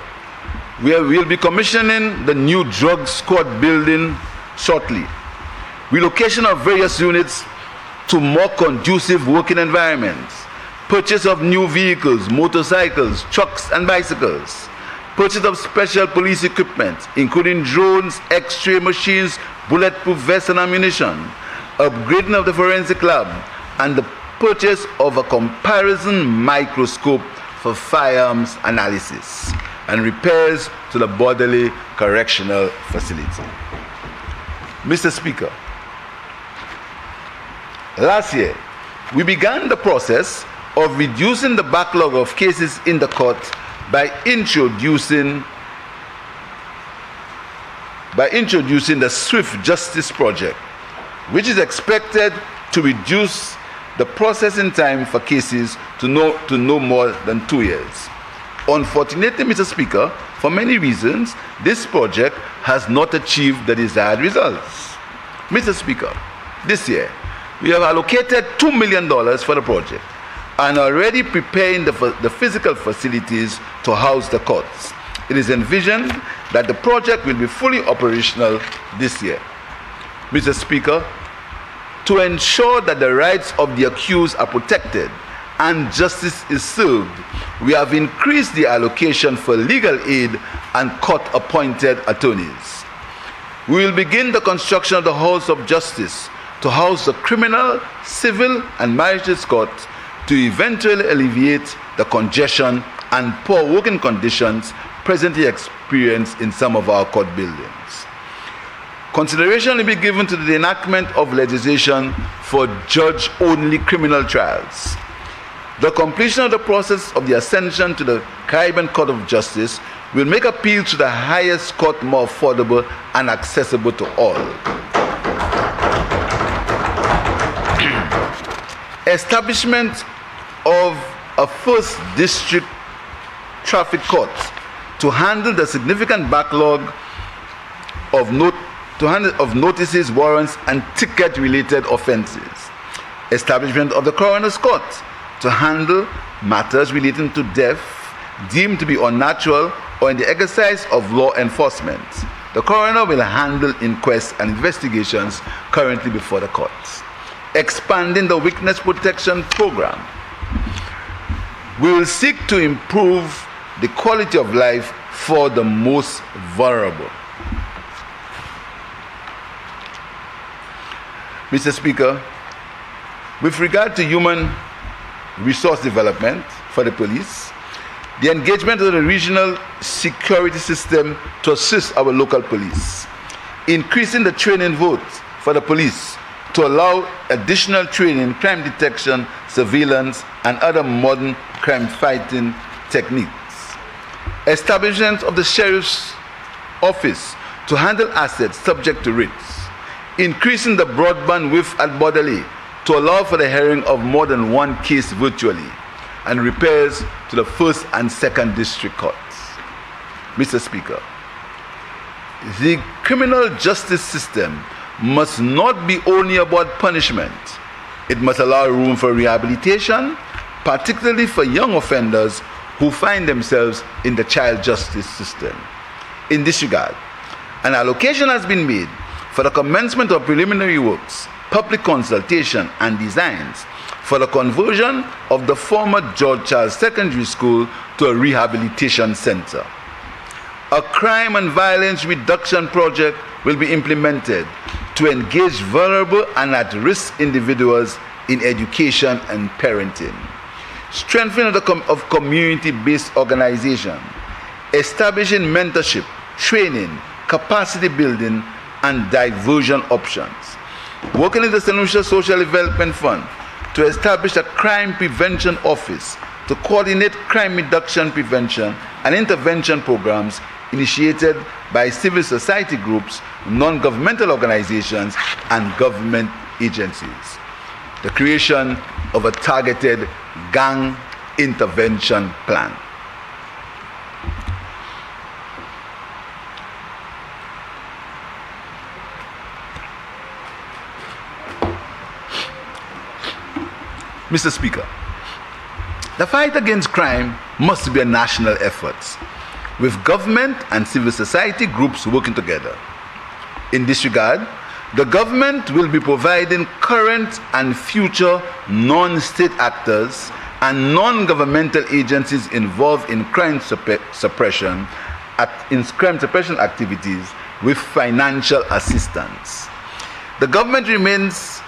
we will be commissioning the new drug squad building shortly. Relocation of various units to more conducive working environments. Purchase of new vehicles, motorcycles, trucks, and bicycles. Purchase of special police equipment, including drones, X-ray machines, bulletproof vests, and ammunition. Upgrading of the forensic lab, and the purchase of a comparison microscope for firearms analysis, and repairs to the bodily correctional facility. Mr. Speaker, last year, we began the process of reducing the backlog of cases in the court by introducing the Swift Justice Project, which is expected to reduce the processing time for cases to no more than 2 years. Unfortunately, Mr. Speaker, for many reasons, this project has not achieved the desired results. Mr. Speaker, this year, we have allocated $2 million for the project and are already preparing the physical facilities to house the courts. It is envisioned that the project will be fully operational this year. Mr. Speaker, to ensure that the rights of the accused are protected and justice is served, we have increased the allocation for legal aid and court-appointed attorneys. We will begin the construction of the House of Justice to house the criminal, civil, and marriages courts to eventually alleviate the congestion and poor working conditions presently experienced in some of our court buildings. Consideration will be given to the enactment of legislation for judge-only criminal trials. The completion of the process of the ascension to the Caribbean Court of Justice will make appeal to the highest court more affordable and accessible to all. Establishment of a first district traffic court to handle the significant backlog of notices, warrants, and ticket-related offenses. Establishment of the coroner's court to handle matters relating to death deemed to be unnatural or in the exercise of law enforcement. The coroner will handle inquests and investigations currently before the courts. Expanding the witness protection program. We will seek to improve the quality of life for the most vulnerable. Mr. Speaker, with regard to human resource development for the police, the engagement of the regional security system to assist our local police, increasing the training votes for the police to allow additional training in crime detection, surveillance, and other modern crime fighting techniques. Establishment of the sheriff's office to handle assets subject to writs. Increasing the broadband width at Bordelais to allow for the hearing of more than one case virtually, and repairs to the first and second district courts. Mr. Speaker, the criminal justice system must not be only about punishment. It must allow room for rehabilitation, particularly for young offenders who find themselves in the child justice system. In this regard, an allocation has been made for the commencement of preliminary works, public consultation, and designs for the conversion of the former George Charles Secondary School to a rehabilitation center. A crime and violence reduction project will be implemented to engage vulnerable and at-risk individuals in education and parenting. Strengthening of community-based organization, establishing mentorship, training, capacity building, and diversion options. Working in the St. Lucia Social Development Fund to establish a crime prevention office to coordinate crime reduction, prevention, and intervention programs initiated by civil society groups, non-governmental organizations, and government agencies. The creation of a targeted gang intervention plan. Mr. Speaker, the fight against crime must be a national effort, with government and civil society groups working together. In this regard, the government will be providing current and future non-state actors and non-governmental agencies involved in crime suppression activities with financial assistance. The government remains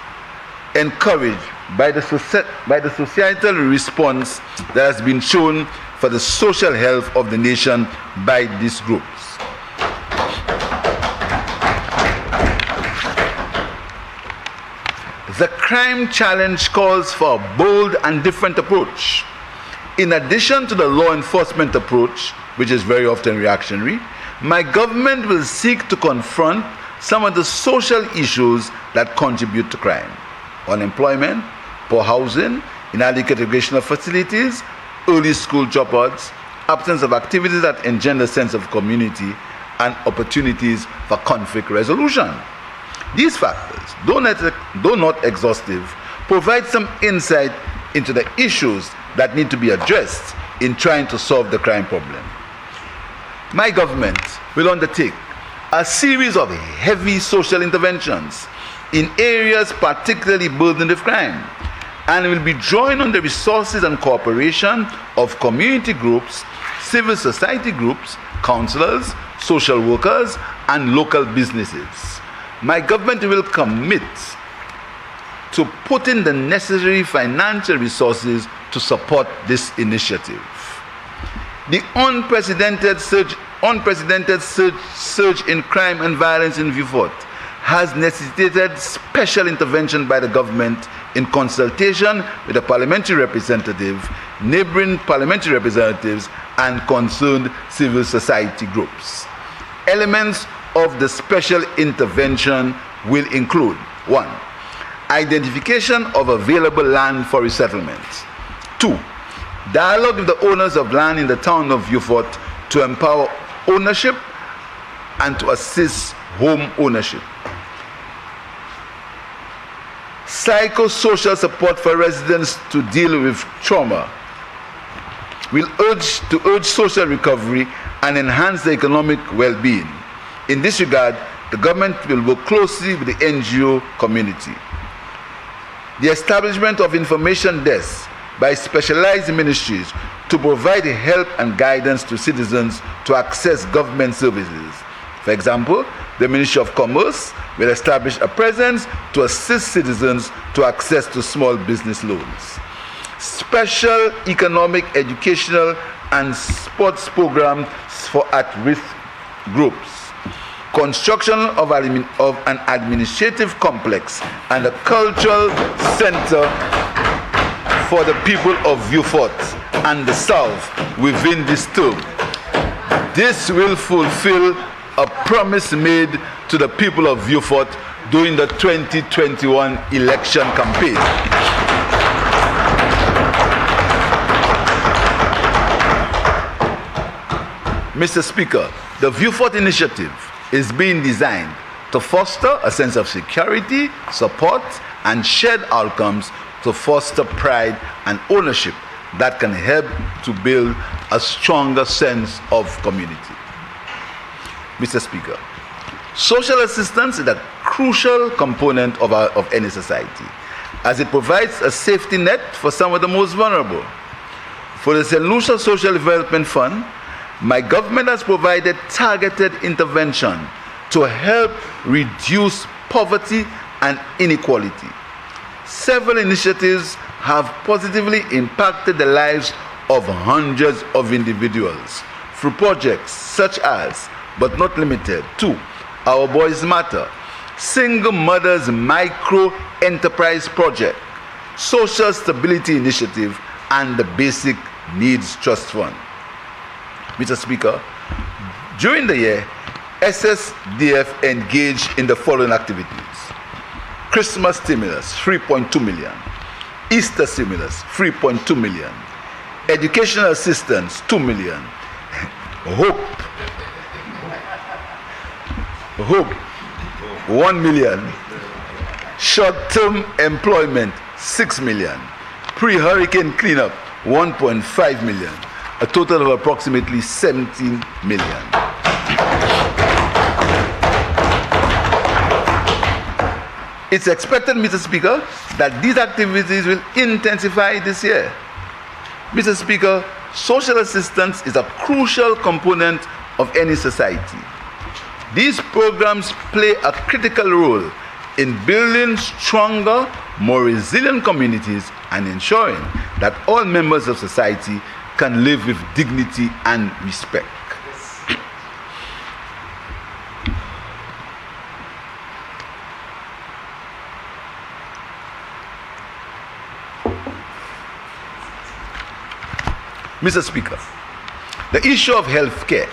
encouraged by the societal response that has been shown for the social health of the nation by these groups. The crime challenge calls for a bold and different approach. In addition to the law enforcement approach, which is very often reactionary, my government will seek to confront some of the social issues that contribute to crime: unemployment, poor housing, inadequate recreational facilities, early school dropouts, absence of activities that engender a sense of community, and opportunities for conflict resolution. These factors, though not exhaustive, provide some insight into the issues that need to be addressed in trying to solve the crime problem. My government will undertake a series of heavy social interventions in areas particularly burdened with crime, and will be drawing on the resources and cooperation of community groups, civil society groups, councillors, social workers, and local businesses. My government will commit to putting the necessary financial resources to support this initiative. The unprecedented surge in crime and violence in Vieux-Fort has necessitated special intervention by the government in consultation with the parliamentary representative, neighboring parliamentary representatives, and concerned civil society groups. Elements of the special intervention will include: 1. Identification of available land for resettlement. 2. Dialogue with the owners of land in the town of Vieux-Fort to empower ownership and to assist home ownership. Psychosocial support for residents to deal with trauma. We'll urge social recovery and enhance the economic well-being. In this regard, the government will work closely with the NGO community. The establishment of information desks by specialized ministries to provide help and guidance to citizens to access government services. For example, the Ministry of Commerce will establish a presence to assist citizens to access to small business loans. Special economic, educational, and sports programs for at-risk groups. Construction of an administrative complex and a cultural center for the people of Vieux-Fort and the South within this term. This will fulfill a promise made to the people of Vieux-Fort during the 2021 election campaign. Mr. Speaker, the Vieux-Fort initiative is being designed to foster a sense of security, support, and shared outcomes to foster pride and ownership that can help to build a stronger sense of community. Mr. Speaker, social assistance is a crucial component of any society, as it provides a safety net for some of the most vulnerable. For the St. Lucia Social Development Fund, my government has provided targeted intervention to help reduce poverty and inequality. Several initiatives have positively impacted the lives of hundreds of individuals through projects such as, but not limited to, Our Boys Matter, Single Mothers Micro Enterprise Project, Social Stability Initiative, and the Basic Needs Trust Fund. Mr. Speaker, during the year, SSDF engaged in the following activities: Christmas stimulus, 3.2 million. Easter stimulus, 3.2 million. Educational assistance, 2 million. Hope, 1 million. Short-term employment, 6 million. Pre-hurricane cleanup, 1.5 million. A total of approximately 17 million. It's expected, Mr. Speaker, that these activities will intensify this year. Mr. Speaker, social assistance is a crucial component of any society. These programs play a critical role in building stronger, more resilient communities and ensuring that all members of society can live with dignity and respect. Mr. Speaker, the issue of health care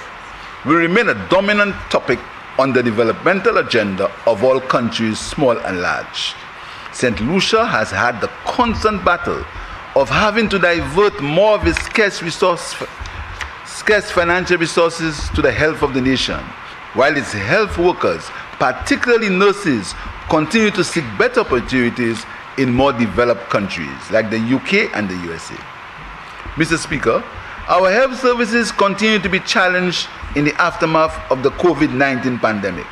will remain a dominant topic on the developmental agenda of all countries, small and large. St. Lucia has had the constant battle of having to divert more of its scarce resource scarce financial resources to the health of the nation, while its health workers, particularly nurses, continue to seek better opportunities in more developed countries like the UK and the USA. Mr. Speaker, our health services continue to be challenged in the aftermath of the COVID-19 pandemic.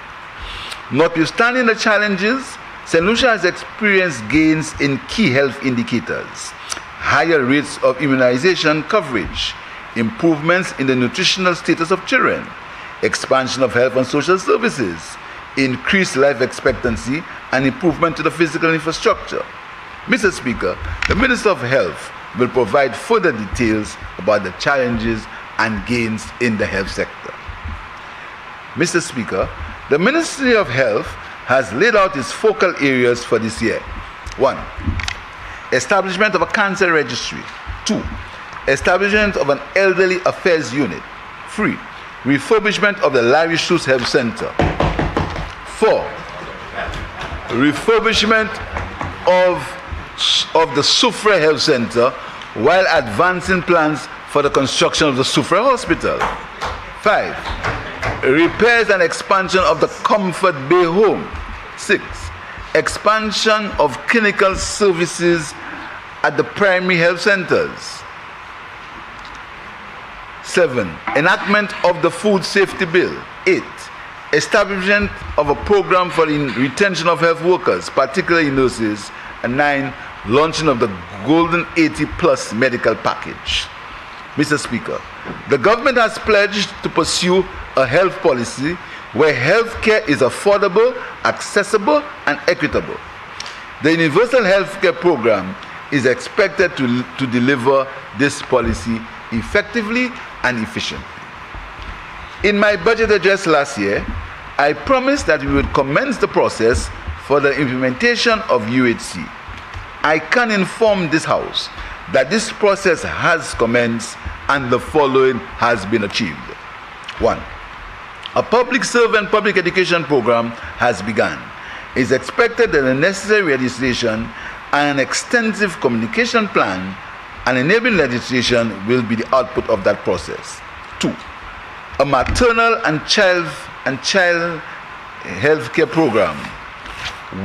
Notwithstanding the challenges, St. Lucia has experienced gains in key health indicators, higher rates of immunization coverage, improvements in the nutritional status of children, expansion of health and social services, increased life expectancy, and improvement to the physical infrastructure. Mr. Speaker, the Minister of Health will provide further details about the challenges and gains in the health sector. Mr. Speaker, the Ministry of Health has laid out its focal areas for this year. 1. Establishment of a cancer registry. 2. Establishment of an elderly affairs unit. 3. Refurbishment of the Larry Shoes Health Center. 4. Refurbishment of the Sufre Health Center while advancing plans for the construction of the Sufre Hospital. 5. Repairs and expansion of the Comfort Bay Home. 6. Expansion of clinical services at the primary health centers. 7. Enactment of the Food Safety Bill. 8. Establishment of a program for the retention of health workers, particularly nurses. And 9. Launching of the Golden 80 Plus medical package. Mr. Speaker, the government has pledged to pursue a health policy where health care is affordable, accessible, and equitable. The Universal Health Care Program is expected to deliver this policy effectively and efficiently. In my budget address last year, I promised that we would commence the process for the implementation of UHC. I can inform this House that this process has commenced and the following has been achieved. 1. A public servant public education program has begun. It is expected that the necessary legislation and an extensive communication plan and enabling legislation will be the output of that process. 2. A maternal and child health care program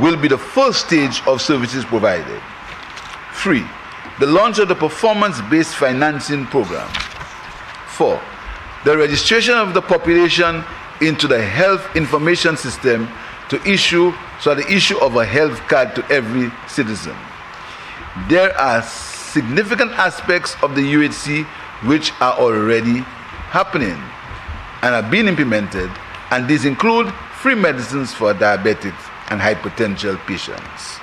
will be the first stage of services provided. 3. The launch of the performance-based financing program. 4. The registration of the population into the health information system to issue of a health card to every citizen. There are significant aspects of the UHC which are already happening and are being implemented, and these include free medicines for diabetics and hypertension patients.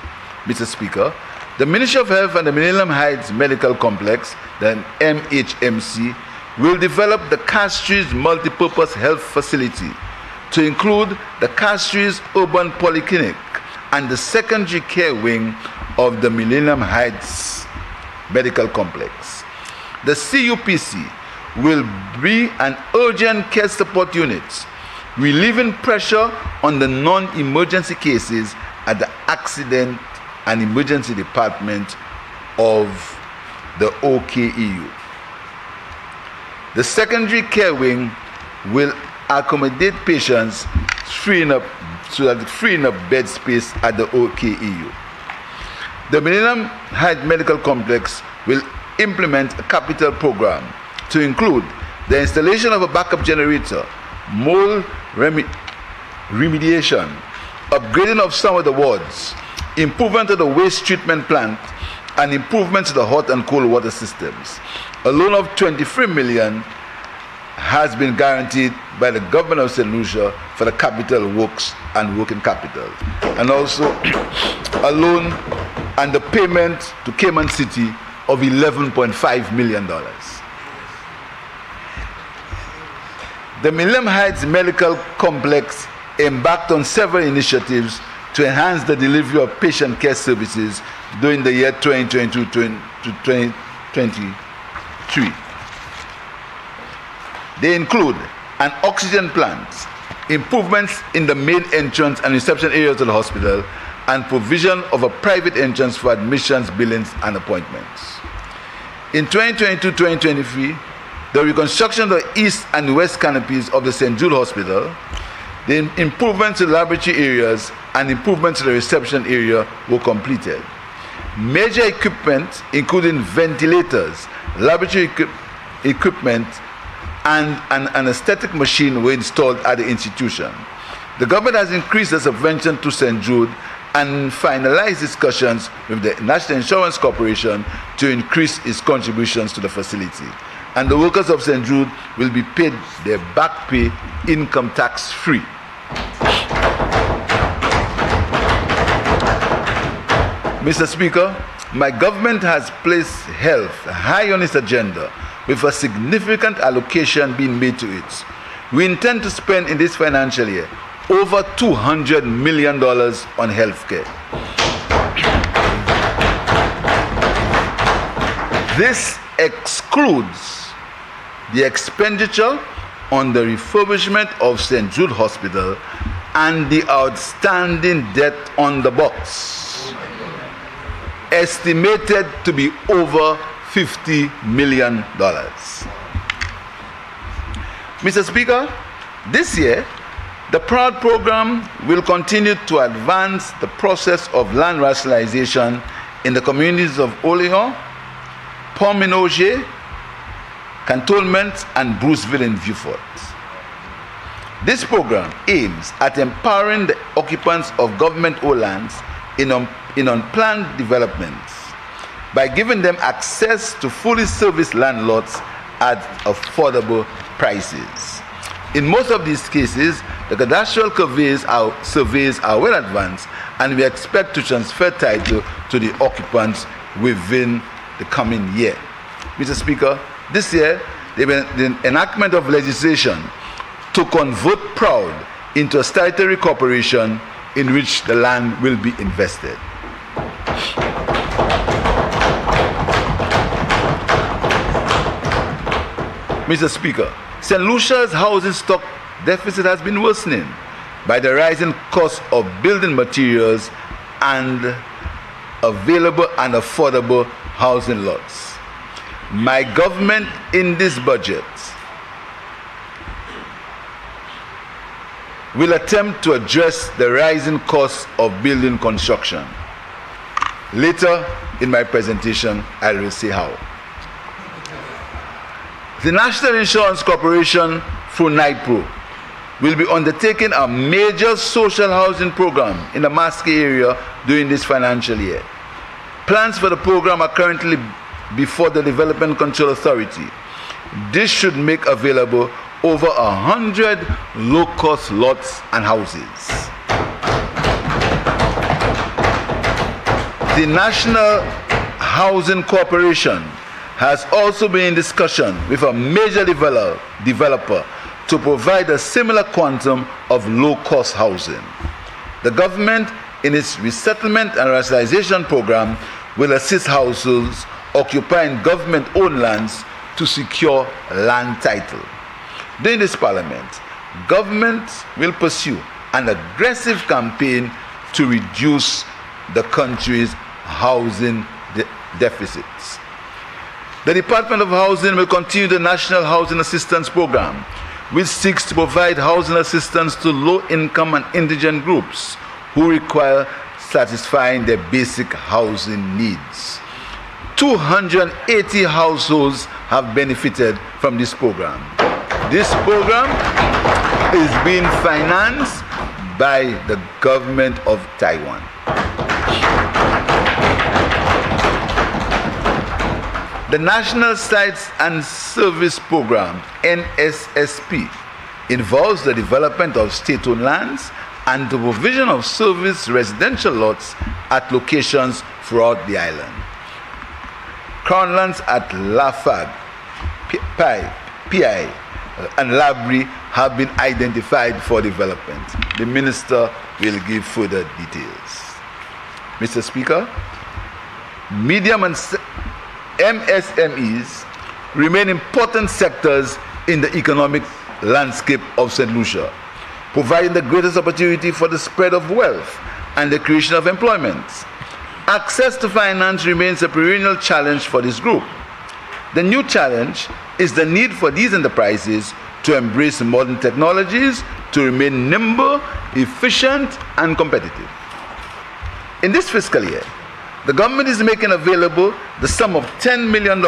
Mr. Speaker, the Ministry of Health and the Millennium Heights Medical Complex, the MHMC, will develop the Castries Multipurpose Health Facility to include the Castries Urban Polyclinic and the secondary care wing of the Millennium Heights Medical Complex. The CUPC will be an urgent care support unit, relieving pressure on the non-emergency cases at the accident and emergency department of the OKEU. The secondary care wing will accommodate patients, freeing up bed space at the OKEU. The Millennium Heights Medical Complex will implement a capital program to include the installation of a backup generator, mold remediation, upgrading of some of the wards, improvement of the waste treatment plant, and improvements to the hot and cold water systems. A loan of $23 million has been guaranteed by the government of St. Lucia for the capital works and working capital, and also a loan and the payment to Cayman City of $11.5 million. The Millennium Heights Medical Complex embarked on several initiatives to enhance the delivery of patient care services during the year 2022 to 2023. They include an oxygen plant, improvements in the main entrance and reception areas of the hospital, and provision of a private entrance for admissions, billings, and appointments. In 2022-2023, the reconstruction of the east and west canopies of the St. Jude Hospital, the improvements to the laboratory areas and improvements to the reception area were completed. Major equipment, including ventilators, laboratory equipment, and an anesthetic machine were installed at the institution. The government has increased the subvention to St. Jude and finalized discussions with the National Insurance Corporation to increase its contributions to the facility. And the workers of St. Jude will be paid their back pay income tax free. Mr. Speaker, my government has placed health high on its agenda, with a significant allocation being made to it. We intend to spend in this financial year over $200 million on healthcare. This excludes the expenditure on the refurbishment of St. Jude Hospital and the outstanding debt on the box, estimated to be over $50 million. Mr. Speaker, this year, the PROUD program will continue to advance the process of land rationalization in the communities of Oleon, Pont-Ménager, Cantonment, and Bruceville in Vieux-Fort. This program aims at empowering the occupants of government-owned lands in unplanned developments by giving them access to fully serviced land lots at affordable prices. In most of these cases, the cadastral surveys are well advanced, and we expect to transfer title to the occupants within the coming year. Mr. Speaker, this year, the enactment of legislation to convert PROUD into a statutory corporation in which the land will be invested. Mr. Speaker, St. Lucia's housing stock deficit has been worsening by the rising cost of building materials and available and affordable housing lots. My government in this budget will attempt to address the rising cost of building construction. Later in my presentation, I will say how. The National Insurance Corporation, through NIPRO, will be undertaking a major social housing program in the Maskey area during this financial year. Plans for the program are currently before the Development Control Authority. This should make available over 100 low-cost lots and houses. The National Housing Corporation has also been in discussion with a major developer to provide a similar quantum of low-cost housing. The government, in its resettlement and rationalization program, will assist households occupying government-owned lands to secure land title. During this parliament, government will pursue an aggressive campaign to reduce the country's housing deficits. The Department of Housing will continue the National Housing Assistance Program, which seeks to provide housing assistance to low-income and indigent groups who require satisfying their basic housing needs. 280 households have benefited from this program. This program is being financed by the government of Taiwan. The National Sites and Service Program, NSSP, involves the development of state-owned lands and the provision of service residential lots at locations throughout the island. Crown lands at Lafag, Pierre, and Labri have been identified for development. The Minister will give further details. Mr. Speaker, medium and MSMEs remain important sectors in the economic landscape of St. Lucia, providing the greatest opportunity for the spread of wealth and the creation of employment. Access to finance remains a perennial challenge for this group. The new challenge is the need for these enterprises to embrace modern technologies to remain nimble, efficient, and competitive. In this fiscal year, the government is making available the sum of $10 million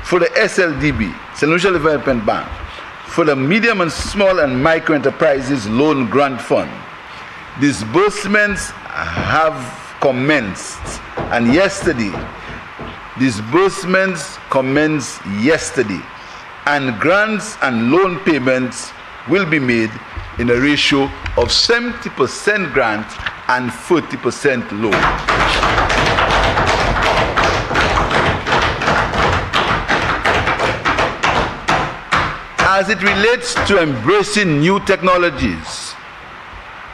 for the SLDB, St. Lucia Development Bank, for the Medium and Small and Micro Enterprises Loan Grant Fund. Disbursements have commenced, and disbursements commenced yesterday, and grants and loan payments will be made in a ratio of 70% grant and 30% loan. As it relates to embracing new technologies,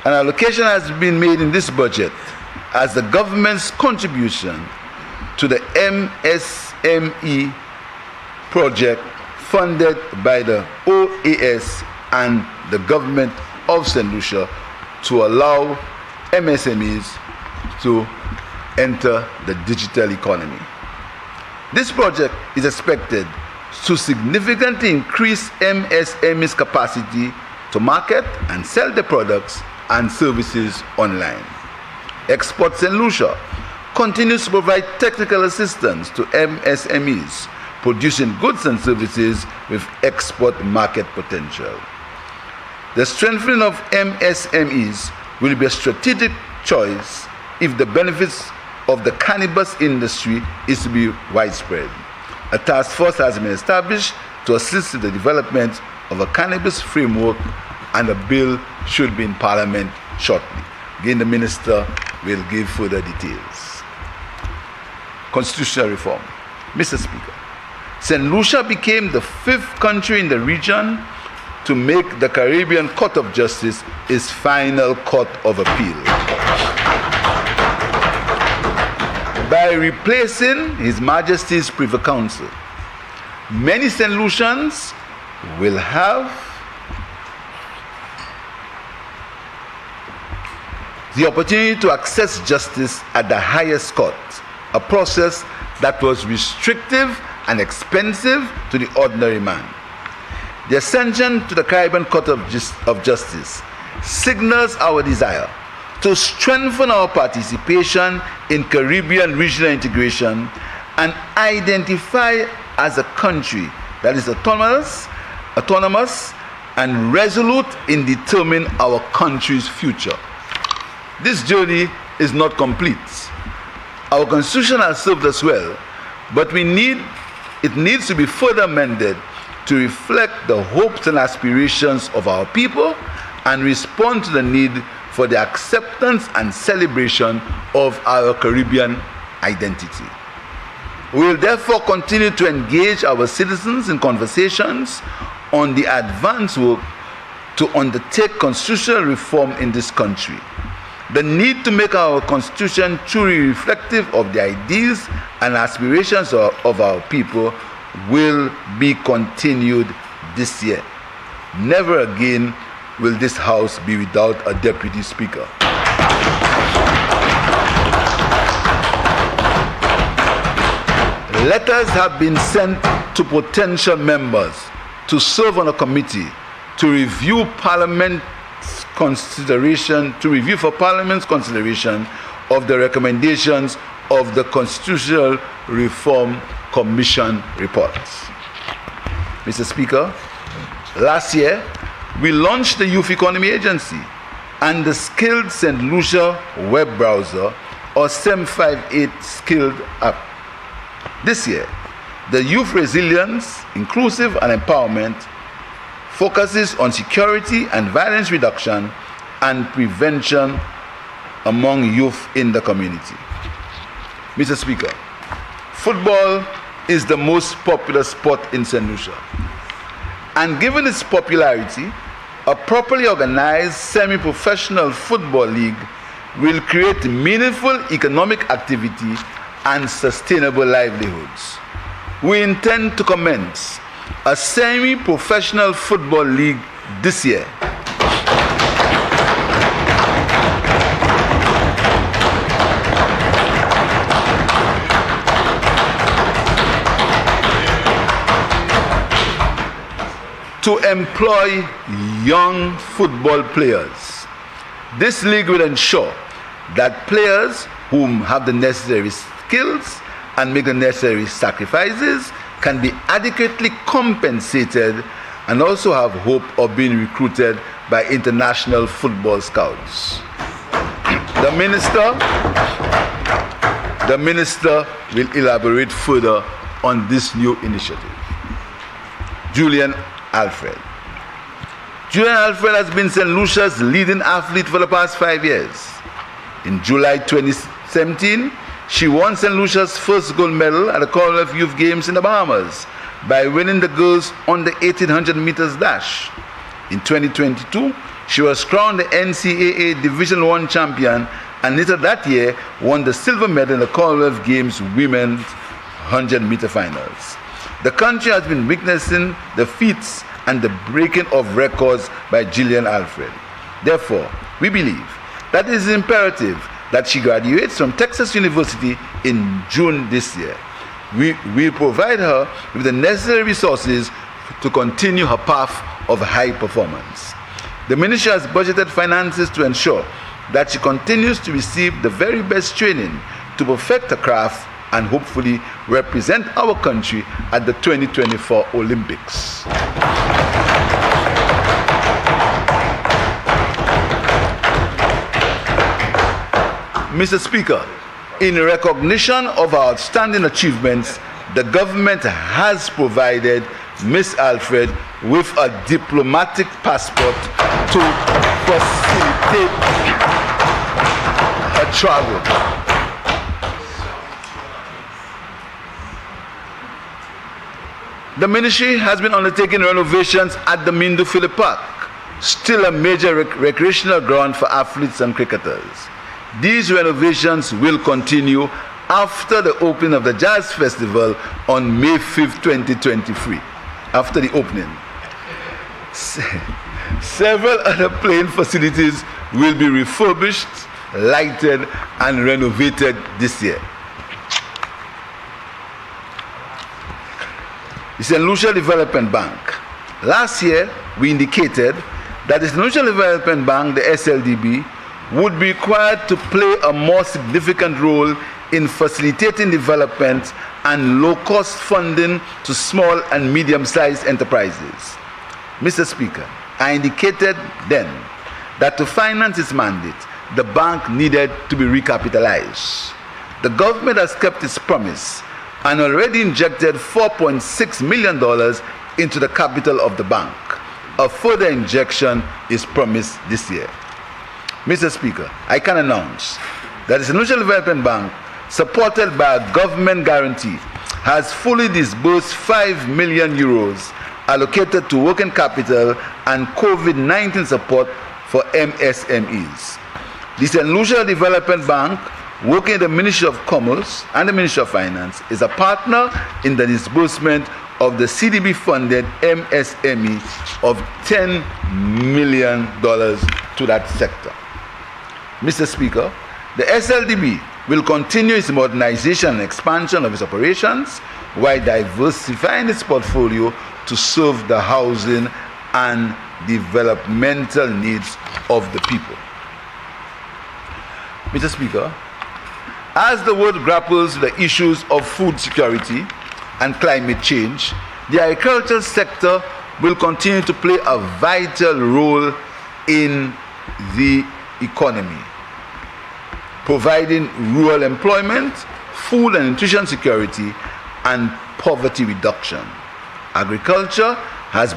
an allocation has been made in this budget as the government's contribution to the MSME project funded by the OAS and the government of St. Lucia to allow MSMEs to enter the digital economy. This project is expected to significantly increase MSMEs' capacity to market and sell their products and services online. Export St. Lucia continues to provide technical assistance to MSMEs producing goods and services with export market potential. The strengthening of MSMEs will be a strategic choice if the benefits of the cannabis industry is to be widespread. A task force has been established to assist in the development of a cannabis framework, and a bill should be in Parliament shortly. Again, the Minister will give further details. Constitutional reform. Mr. Speaker, St. Lucia became the 5th country in the region to make the Caribbean Court of Justice its final court of appeal, by replacing His Majesty's Privy Council. Many St. Lucians will have the opportunity to access justice at the highest court, a process that was restrictive and expensive to the ordinary man. The ascension to the Caribbean Court of Justice signals our desire to strengthen our participation in Caribbean regional integration and identify as a country that is autonomous and resolute in determining our country's future. This journey is not complete. Our constitution has served us well, but it needs to be further amended to reflect the hopes and aspirations of our people and respond to the need for the acceptance and celebration of our Caribbean identity. We will therefore continue to engage our citizens in conversations on the advanced work to undertake constitutional reform in this country. The need to make our constitution truly reflective of the ideals and aspirations of our people will be continued this year. Never again will this House be without a Deputy Speaker. Letters have been sent to potential members to serve on a committee to review Parliament's consideration of the recommendations of the Constitutional Reform Commission reports. Mr. Speaker, last year we launched the Youth Economy Agency and the Skilled St. Lucia web browser, or SEM58 Skilled app. This year, the Youth Resilience, Inclusive and Empowerment focuses on security and violence reduction and prevention among youth in the community. Mr. Speaker, football is the most popular sport in St. Lucia, and given its popularity, a properly organized semi-professional football league will create meaningful economic activity and sustainable livelihoods. We intend to commence a semi-professional football league this year. to employ young football players. This league will ensure that players who have the necessary skills and make the necessary sacrifices can be adequately compensated and also have hope of being recruited by international football scouts. The minister will elaborate further on this new initiative. Julian Alfred. Julian Alfred has been St. Lucia's leading athlete for the past 5 years. In July 2017, she won St. Lucia's first gold medal at the Commonwealth Youth Games in the Bahamas by winning the girls on the 1800 meters dash. In 2022, she was crowned the NCAA Division I champion and later that year won the silver medal in the Commonwealth Games women's 100-meter finals. The country has been witnessing the feats and the breaking of records by Julian Alfred. Therefore, we believe that it is imperative that she graduates from Texas University in June this year. We will provide her with the necessary resources to continue her path of high performance. The ministry has budgeted finances to ensure that she continues to receive the very best training to perfect her craft and hopefully represent our country at the 2024 Olympics. Mr. Speaker, in recognition of our outstanding achievements, the government has provided Ms. Alfred with a diplomatic passport to facilitate her travel. The ministry has been undertaking renovations at the Mindufili Park, still a major recreational ground for athletes and cricketers. These renovations will continue after the opening of the Jazz Festival on May 5, 2023. After the opening, several other playing facilities will be refurbished, lighted, and renovated this year. The St. Lucia Development Bank. Last year, we indicated that the St. Lucia Development Bank, the SLDB, would be required to play a more significant role in facilitating development and low-cost funding to small and medium-sized enterprises. Mr. Speaker, I indicated then that to finance its mandate, the bank needed to be recapitalized. The government has kept its promise and already injected $4.6 million into the capital of the bank. A further injection is promised this year. Mr. Speaker, I can announce that the St. Lucia Development Bank, supported by a government guarantee, has fully disbursed €5 million allocated to working capital and COVID-19 support for MSMEs. The St. Lucia Development Bank, working in the Ministry of Commerce and the Ministry of Finance, is a partner in the disbursement of the CDB-funded MSME of $10 million to that sector. Mr. Speaker, the SLDB will continue its modernization and expansion of its operations while diversifying its portfolio to serve the housing and developmental needs of the people. Mr. Speaker, as the world grapples with the issues of food security and climate change, the agricultural sector will continue to play a vital role in the economy, providing rural employment, food and nutrition security, and poverty reduction. Agriculture has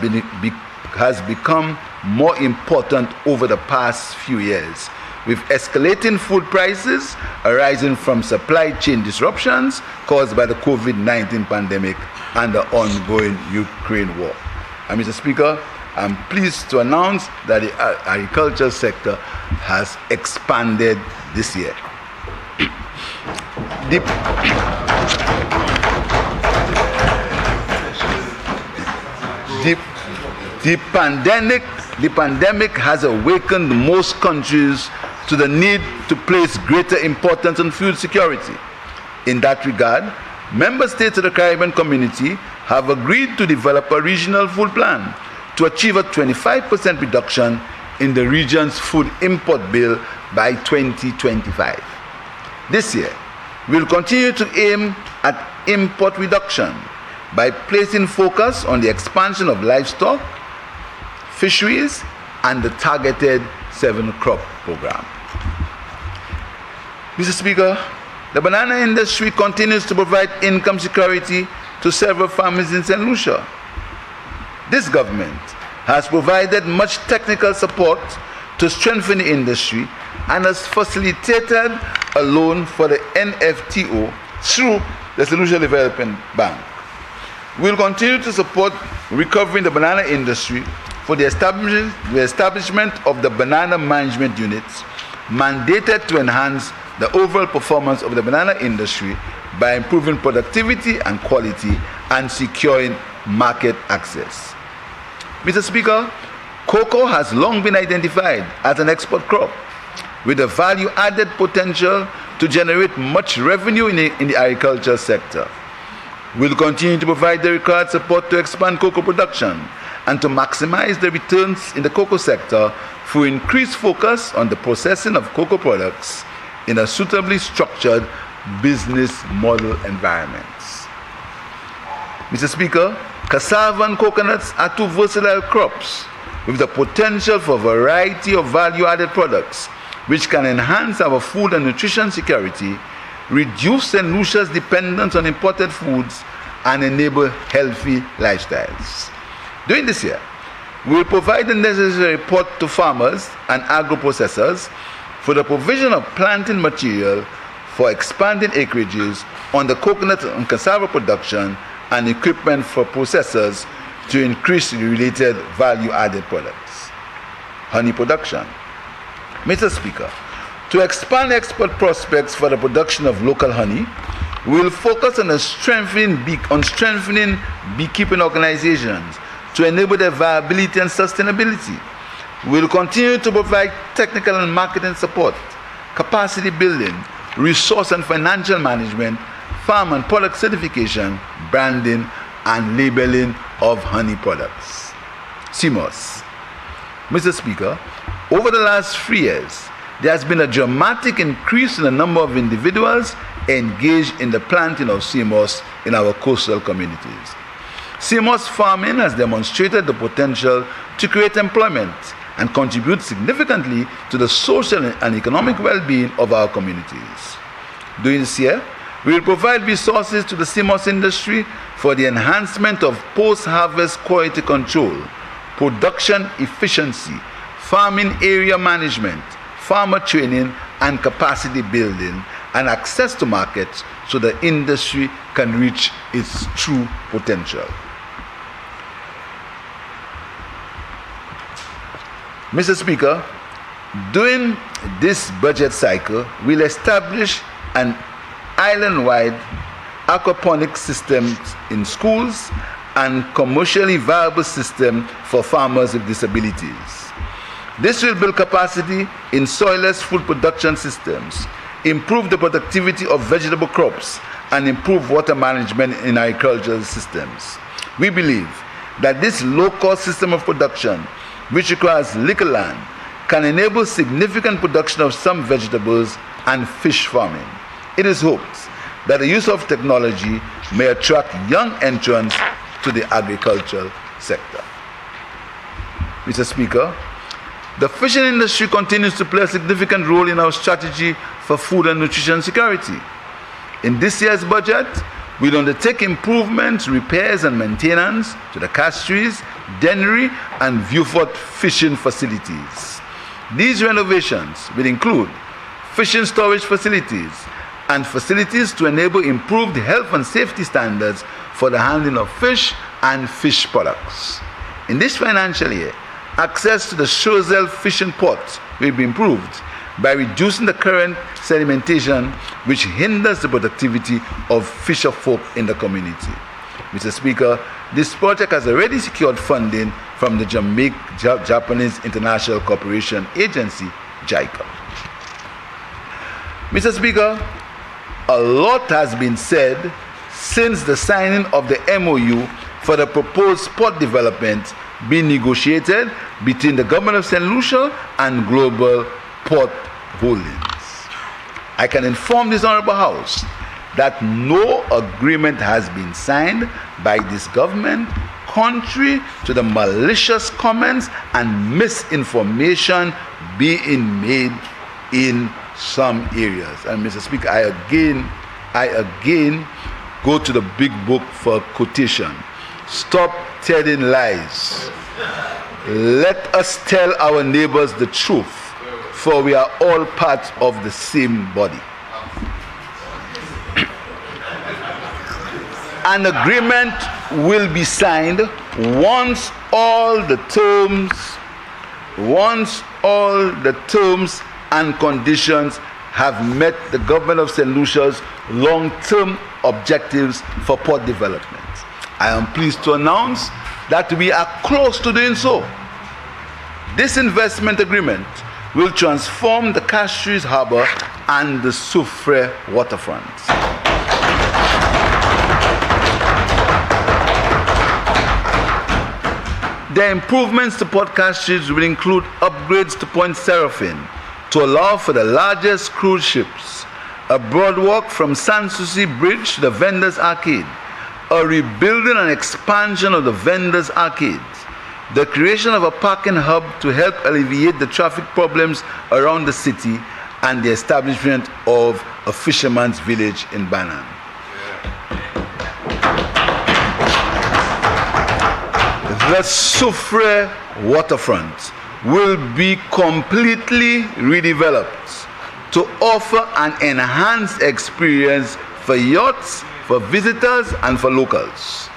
become more important over the past few years, with escalating food prices arising from supply chain disruptions caused by the COVID-19 pandemic and the ongoing Ukraine war. And Mr. Speaker, I'm pleased to announce that the agriculture sector has expanded this year. The pandemic has awakened most countries to the need to place greater importance on food security. In that regard, member states of the Caribbean community have agreed to develop a regional food plan to achieve a 25% reduction in the region's food import bill by 2025. This year, we will continue to aim at import reduction by placing focus on the expansion of livestock, fisheries, and the targeted 7-crop program. Mr. Speaker, the banana industry continues to provide income security to several farmers in St. Lucia. This government has provided much technical support to strengthen the industry and has facilitated a loan for the NFTO through the St. Lucia Development Bank. We will continue to support recovering the banana industry for the establishment of the banana management units mandated to enhance the overall performance of the banana industry by improving productivity and quality and securing market access. Mr. Speaker, cocoa has long been identified as an export crop with a value-added potential to generate much revenue in the agriculture sector. We will continue to provide the required support to expand cocoa production and to maximize the returns in the cocoa sector through increased focus on the processing of cocoa products in a suitably structured business model environments. Mr. Speaker, cassava and coconuts are two versatile crops with the potential for a variety of value-added products which can enhance our food and nutrition security, reduce St. Lucia's dependence on imported foods, and enable healthy lifestyles. During this year, we will provide the necessary support to farmers and agro-processors for the provision of planting material for expanding acreages on the coconut and cassava production and equipment for processors to increase the related value-added products. Honey production. Mr. Speaker, to expand export prospects for the production of local honey, we will focus on strengthening beekeeping organizations to enable their viability and sustainability. We will continue to provide technical and marketing support, capacity building, resource and financial management, farm and product certification, branding, and labeling of honey products. CMOS. Mr. Speaker, over the last 3 years, there has been a dramatic increase in the number of individuals engaged in the planting of CMOS in our coastal communities. CMOS farming has demonstrated the potential to create employment and contribute significantly to the social and economic well-being of our communities. During this year, we will provide resources to the CMOS industry for the enhancement of post-harvest quality control, production efficiency, farming area management, farmer training and capacity building, and access to markets so the industry can reach its true potential. Mr. Speaker, during this budget cycle, we'll establish an island-wide aquaponic system in schools and commercially viable system for farmers with disabilities. This will build capacity in soilless food production systems, improve the productivity of vegetable crops, and improve water management in agricultural systems. We believe that this low-cost system of production, which requires little land, can enable significant production of some vegetables and fish farming. It is hoped that the use of technology may attract young entrants to the agricultural sector. Mr. Speaker, the fishing industry continues to play a significant role in our strategy for food and nutrition security. In this year's budget, we'll undertake improvements, repairs, and maintenance to the castries, dennery, and viewport fishing facilities. These renovations will include fishing storage facilities and facilities to enable improved health and safety standards for the handling of fish and fish products. In this financial year, access to the Choiseul fishing port will be improved by reducing the current sedimentation which hinders the productivity of fisher folk in the community. Mr. Speaker, this project has already secured funding from the Japanese International Cooperation Agency, JICA. Mr. Speaker, a lot has been said since the signing of the MOU for the proposed port development be negotiated between the government of St. Lucia and Global Port Holdings. I can inform this Honorable House that no agreement has been signed by this government, contrary to the malicious comments and misinformation being made in some areas. And Mr. Speaker, I again go to the big book for quotation. Stop telling lies. Let us tell our neighbors the truth, for we are all part of the same body. An agreement will be signed once all the terms and conditions have met the government of St. Lucia's long-term objectives for port development. I am pleased to announce that we are close to doing so. This investment agreement will transform the Castries Harbour and the Soufrière waterfront. The improvements to Port Castries will include upgrades to Point Seraphine to allow for the largest cruise ships, a boardwalk from Sanssouci Bridge to the Vendors Arcade, a rebuilding and expansion of the Vendors Arcades, the creation of a parking hub to help alleviate the traffic problems around the city, and the establishment of a fisherman's village in Banan. The Soufrière waterfront will be completely redeveloped to offer an enhanced experience for yachts, for visitors, and for locals.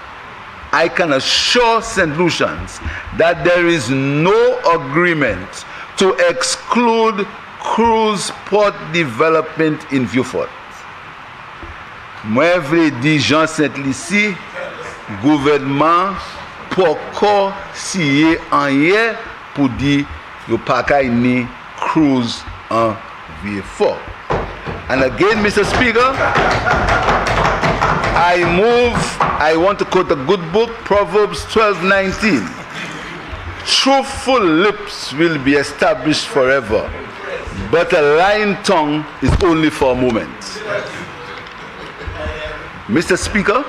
I can assure St. Lucians that there is no agreement to exclude cruise port development in Vieux-Fort. Moi, je dis Jean Saint-Lucie, gouvernement, pourquoi s'y en hier pour dire que pas ni cruise en Vieux-Fort. And again, Mr. Speaker, I want to quote a good book, Proverbs 12:19. Truthful lips will be established forever, but a lying tongue is only for a moment. Mr. Speaker,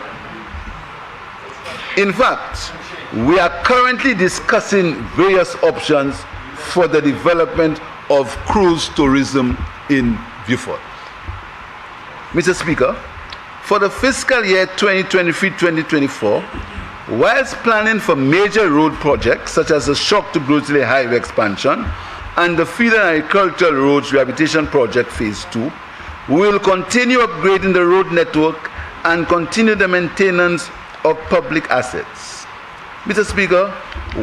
in fact, we are currently discussing various options for the development of cruise tourism in Vieux-Fort. Mr. Speaker, for the fiscal year 2023-2024, whilst planning for major road projects such as the Shock to Grosley Highway expansion and the Field and Agricultural Roads Rehabilitation Project Phase 2, we will continue upgrading the road network and continue the maintenance of public assets. Mr. Speaker,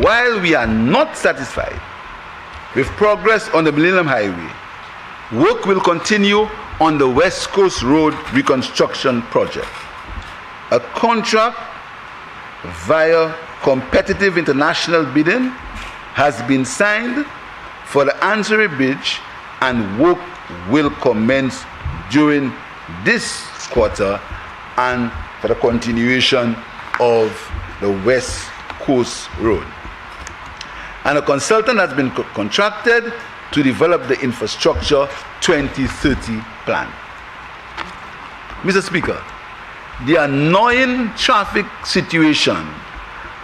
while we are not satisfied with progress on the Millennium Highway, work will continue on the West Coast Road Reconstruction Project. A contract via competitive international bidding has been signed for the Ansari Bridge, and work will commence during this quarter and for the continuation of the West Coast Road. And a consultant has been contracted to develop the Infrastructure 2030 plan. Mr. Speaker, the annoying traffic situation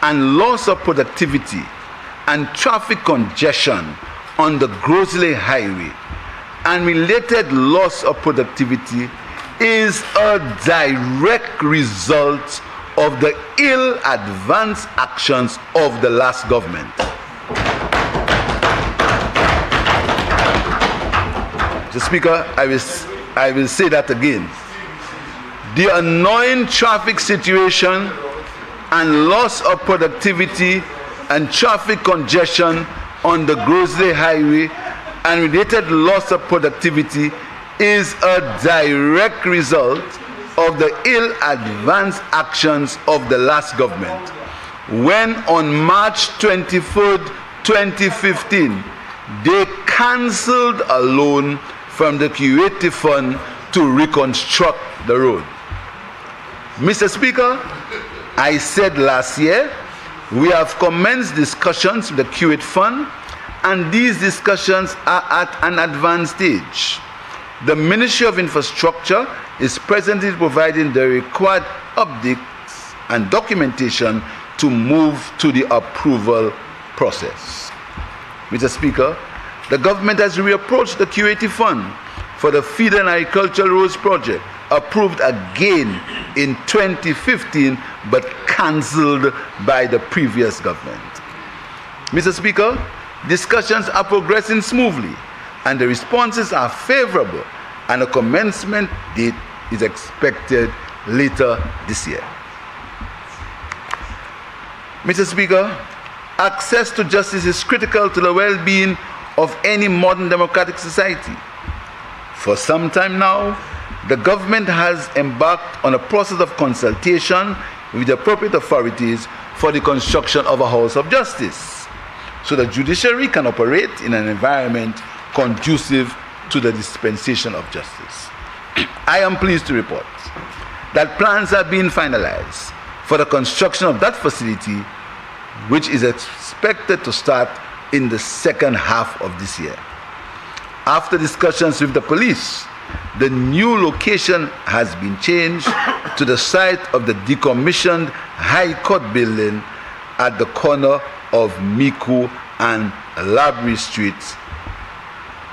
and loss of productivity and traffic congestion on the Grosley Highway and related loss of productivity is a direct result of the ill-advanced actions of the last government. Mr. Speaker, I will say that again. The annoying traffic situation and loss of productivity and traffic congestion on the Grosley Highway and related loss of productivity is a direct result of the ill-advanced actions of the last government, when on March 23rd, 2015, they cancelled a loan from the Creative Fund to reconstruct the road. Mr. Speaker, I said last year We have commenced discussions with the Kuwait Fund, and these discussions are at an advanced stage. The Ministry of Infrastructure is presently providing the required updates and documentation to move to the approval process. Mr. Speaker, the government has reapproached the Kuwaiti Fund for the Feed and Agricultural Roads project, approved again in 2015 but cancelled by the previous government. Mr. Speaker, discussions are progressing smoothly and the responses are favorable, and a commencement date is expected later this year. Mr. Speaker, access to justice is critical to the well-being of any modern democratic society. For some time now, the government has embarked on a process of consultation with the appropriate authorities for the construction of a House of Justice, so the judiciary can operate in an environment conducive to the dispensation of justice. I am pleased to report that plans are being finalized for the construction of that facility, which is expected to start in the second half of this year. After discussions with the police, the new location has been changed to the site of the decommissioned High Court building at the corner of Miku and Labrie Streets,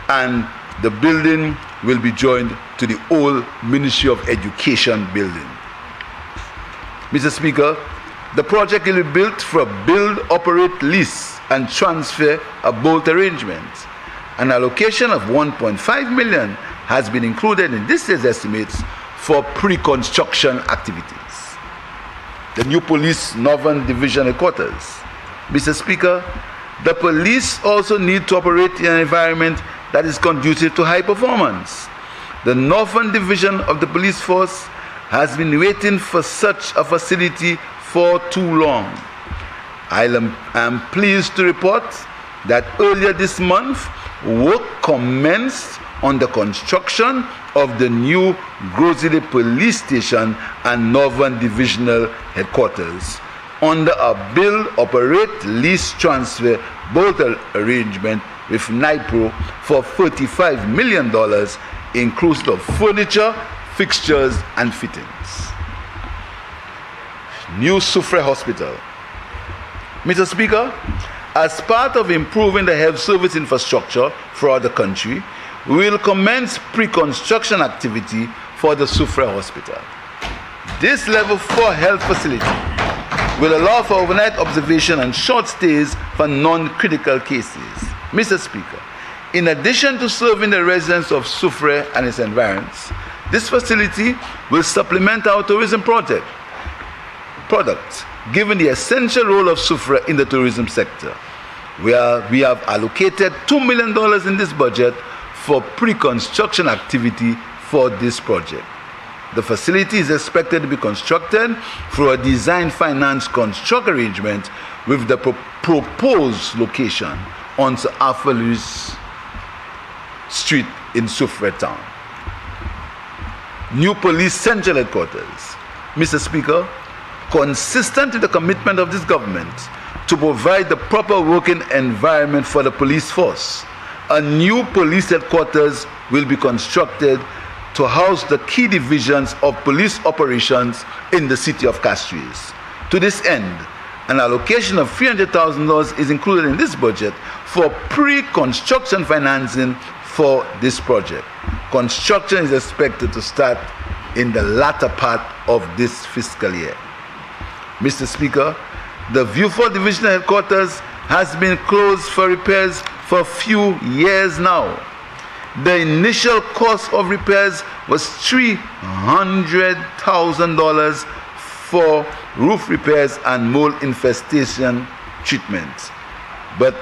and the building will be joined to the old Ministry of Education building. Mr. Speaker, the project will be built for a build, operate, lease, and transfer a bolt arrangement. An allocation of $1.5 million has been included in this year's estimates for pre-construction activities. The new Police Northern Division headquarters. Mr. Speaker, the police also need to operate in an environment that is conducive to high performance. The Northern Division of the police force has been waiting for such a facility for too long. I am pleased to report that earlier this month, work commenced on the construction of the new Grozile Police Station and Northern Divisional Headquarters under a build, operate, lease, transfer, bolt arrangement with NIPRO for $35 million, inclusive of furniture, fixtures, and fittings. New Sufre Hospital. Mr. Speaker, as part of improving the health service infrastructure throughout the country, we will commence pre-construction activity for the Sufre Hospital. This level 4 health facility will allow for overnight observation and short stays for non-critical cases. Mr. Speaker, in addition to serving the residents of Sufre and its environs, this facility will supplement our tourism products, given the essential role of Sufre in the tourism sector. We have allocated $2 million in this budget for pre-construction activity for this project. The facility is expected to be constructed through a design finance construct arrangement with the proposed location on Sir Arthur Lewis Street in Sufre Town. New Police Central Headquarters. Mr. Speaker, consistent with the commitment of this government to provide the proper working environment for the police force, a new police headquarters will be constructed to house the key divisions of police operations in the city of Castries. To this end, an allocation of $300,000 is included in this budget for pre-construction financing for this project. Construction is expected to start in the latter part of this fiscal year. Mr. Speaker, the Viewford Divisional Headquarters has been closed for repairs for a few years now. The initial cost of repairs was $300,000 for roof repairs and mold infestation treatment, but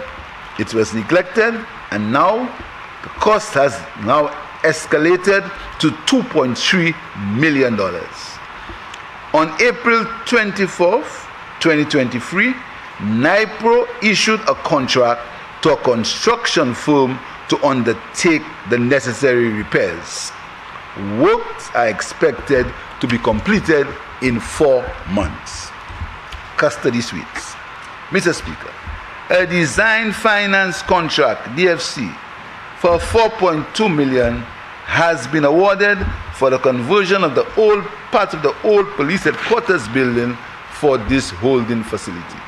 it was neglected, and now the cost has now escalated to $2.3 million. On April 24th, 2023, NIPRO issued a contract to a construction firm to undertake the necessary repairs. Works are expected to be completed in 4 months. Custody suites. Mr. Speaker, a design finance contract, DFC, for 4.2 million has been awarded for the conversion of the old part of the old police headquarters building for this holding facility.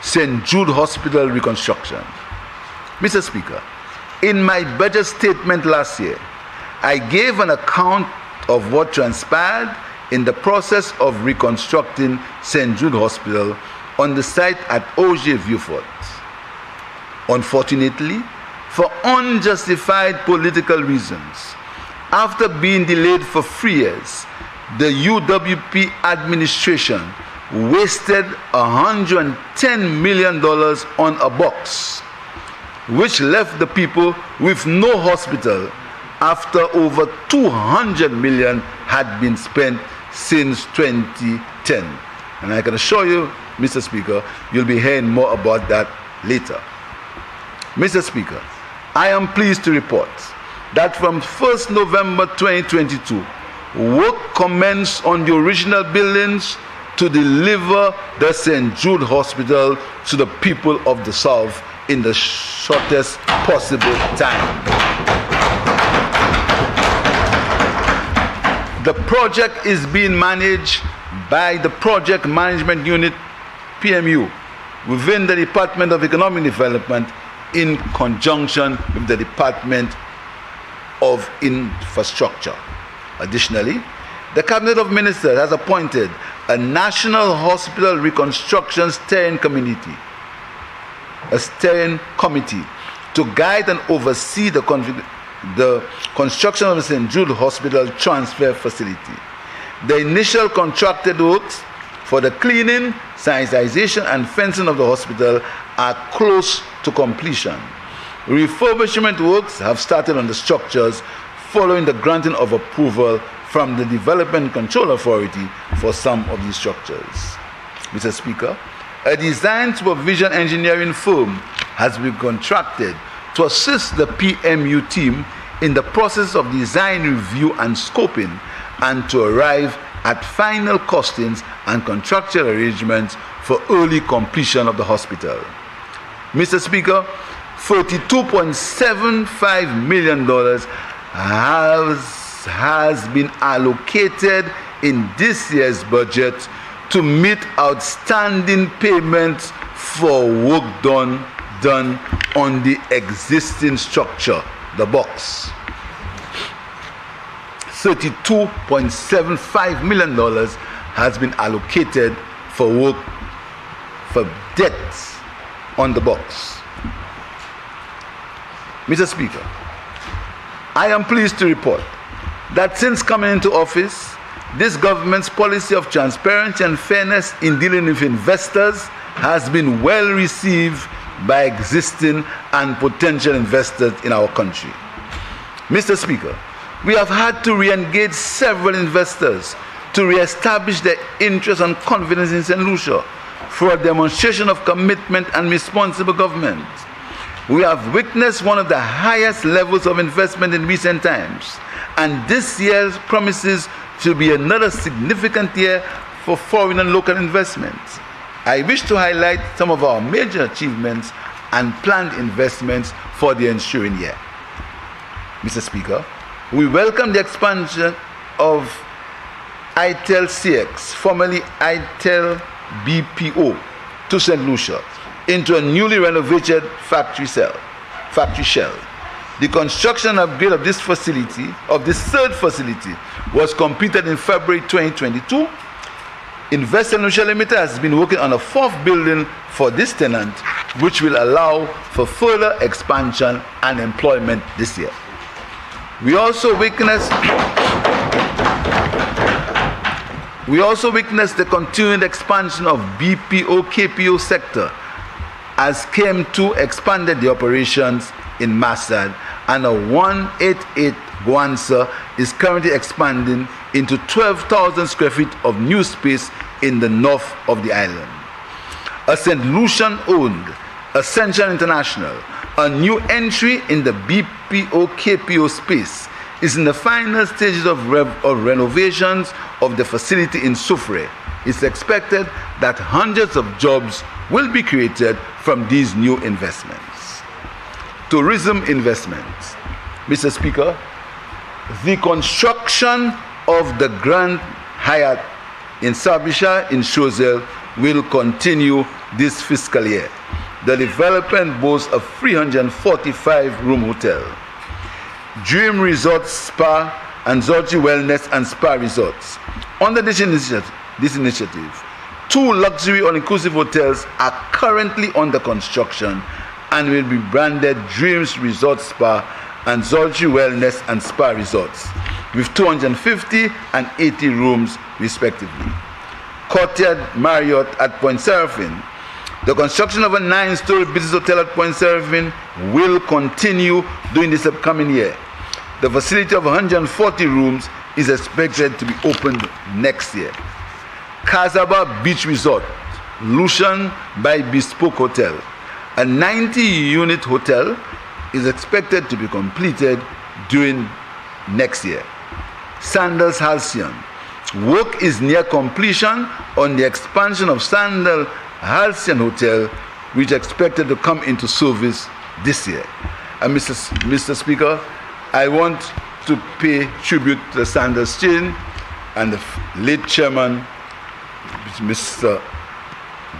St. Jude Hospital reconstruction. Mr. Speaker, in my budget statement last year, I gave an account of what transpired in the process of reconstructing St. Jude Hospital on the site at Auger Vieux-Fort. Unfortunately, for unjustified political reasons, after being delayed for 3 years, the UWP administration wasted $110 million on a box, which left the people with no hospital after over $200 million had been spent since 2010. And I can assure you, Mr. Speaker, you'll be hearing more about that later. Mr. Speaker, I am pleased to report that from 1st November 2022, work commenced on the original buildings to deliver the St. Jude Hospital to the people of the South in the shortest possible time. The project is being managed by the Project Management Unit, PMU, within the Department of Economic Development in conjunction with the Department of Infrastructure. Additionally, the Cabinet of Ministers has appointed a National Hospital Reconstruction Steering Committee, to guide and oversee the construction of the St. Jude Hospital transfer facility. The initial contracted works for the cleaning, sanitization, and fencing of the hospital are close to completion. Refurbishment works have started on the structures following the granting of approval from the Development Control Authority for some of these structures. Mr. Speaker, a design supervision engineering firm has been contracted to assist the PMU team in the process of design review and scoping, and to arrive at final costings and contractual arrangements for early completion of the hospital. Mr. Speaker, $32.75 million has been allocated in this year's budget to meet outstanding payments for work done on the existing structure, the box. $32.75 million has been allocated for work for debts on the box. Mr. Speaker, I am pleased to report that since coming into office, this government's policy of transparency and fairness in dealing with investors has been well received by existing and potential investors in our country. Mr. Speaker, we have had to re-engage several investors to re-establish their interest and confidence in St. Lucia for a demonstration of commitment and responsible government. We have witnessed one of the highest levels of investment in recent times, and this year promises to be another significant year for foreign and local investments. I wish to highlight some of our major achievements and planned investments for the ensuing year. Mr. Speaker, we welcome the expansion of ITEL CX, formerly ITEL BPO, to St. Lucia into a newly renovated factory shell. The construction and upgrade of this facility, of this third facility, was completed in February 2022. Invest St. Lucia Limited has been working on a fourth building for this tenant, which will allow for further expansion and employment this year. We also witnessed the continued expansion of BPO-KPO sector as KM2 expanded the operations in Masad, and a 188 Guansa is currently expanding into 12,000 square feet of new space in the north of the island. A St. Lucian-owned Ascension International, a new entry in the BPO-KPO space, is in the final stages of renovations of the facility in Soufrière, it's expected that hundreds of jobs will be created from these new investments. Tourism investments. Mr. Speaker, the construction of the Grand Hyatt in Sabisha in Choiseul will continue this fiscal year. The development boasts a 345-room hotel. Dream Resort Spa and Zorji Wellness and Spa Resorts. Under this initiative, 2 luxury all-inclusive hotels are currently under construction and will be branded Dreams Resort Spa and Zorji Wellness and Spa Resorts, with 250 and 80 rooms respectively. Courtyard Marriott at Point Seraphin. The construction of a 9-story business hotel at Point Seraphin will continue during this upcoming year. The facility of 140 rooms is expected to be opened next year. Casaba Beach Resort, Lucian by Bespoke Hotel. A 90-unit hotel is expected to be completed during next year. Sandals Halcyon. Work is near completion on the expansion of Sandal Halcyon Hotel, which is expected to come into service this year. And Mr. Speaker, I want to pay tribute to the Sandals chain and the late chairman, Mr.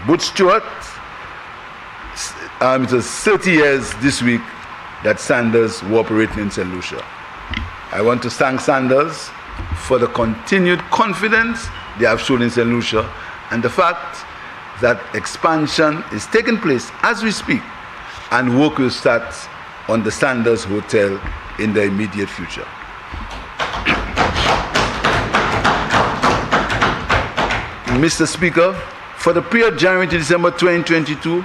Butch Stewart. It was 30 years this week that Sandals were operating in St. Lucia. I want to thank Sandals for the continued confidence they have shown in St. Lucia and the fact that expansion is taking place as we speak, and work will start on the Sandals Hotel in the immediate future. Mr. Speaker, for the period January to December 2022,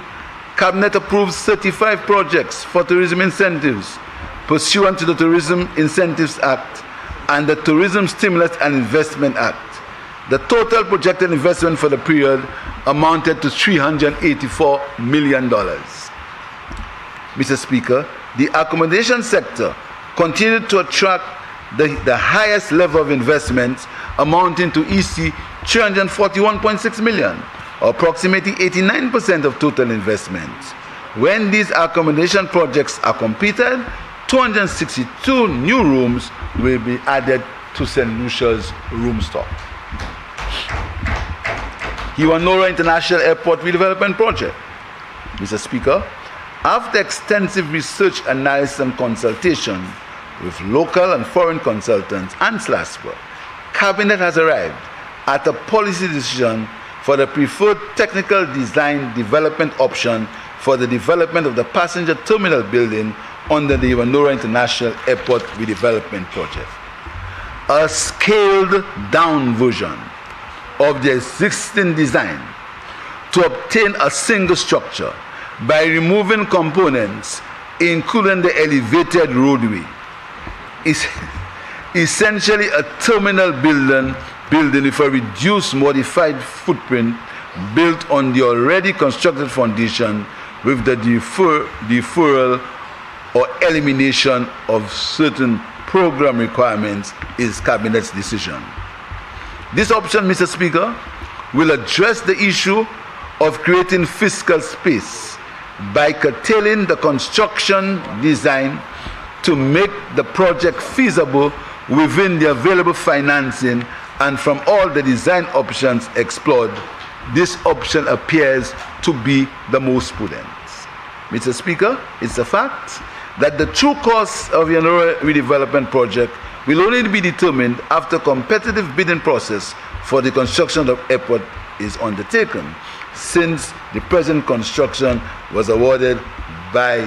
Cabinet approved 35 projects for tourism incentives pursuant to the Tourism Incentives Act and the Tourism Stimulus and Investment Act. The total projected investment for the period amounted to $384 million. Mr. Speaker, the accommodation sector continued to attract the highest level of investment, amounting to EC $341.6 million, or approximately 89% of total investment. When these accommodation projects are completed, 262 new rooms will be added to St. Lucia's room stock. Iwanora International Airport Redevelopment Project. Mr. Speaker, after extensive research, analysis, and consultation with local and foreign consultants and SLASPA, Cabinet has arrived at a policy decision for the preferred technical design development option for the development of the passenger terminal building under the Iwanora International Airport Redevelopment Project. A scaled down version of the existing design to obtain a single structure by removing components including the elevated roadway is essentially a terminal building with a reduced modified footprint built on the already constructed foundation with the deferral or elimination of certain program requirements is Cabinet's decision. This option, Mr. Speaker, will address the issue of creating fiscal space by curtailing the construction design to make the project feasible within the available financing, and from all the design options explored, this option appears to be the most prudent. Mr. Speaker, it's a fact that the true cost of the Iwanora redevelopment project will only be determined after competitive bidding process for the construction of the airport is undertaken, since the present construction was awarded by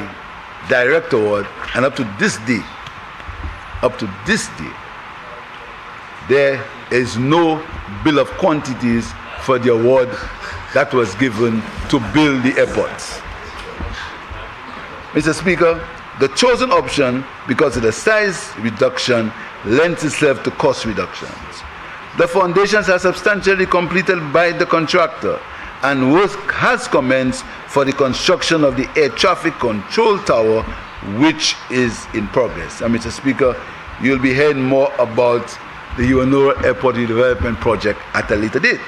direct award, and up to this day, there is no bill of quantities for the award that was given to build the airports. Mr. Speaker, the chosen option, because of the size reduction, lends itself to cost reductions. The foundations are substantially completed by the contractor, and work has commenced for the construction of the air traffic control tower, which is in progress. And Mr. Speaker, you'll be hearing more about the Iwanora Airport Redevelopment Project at a later date.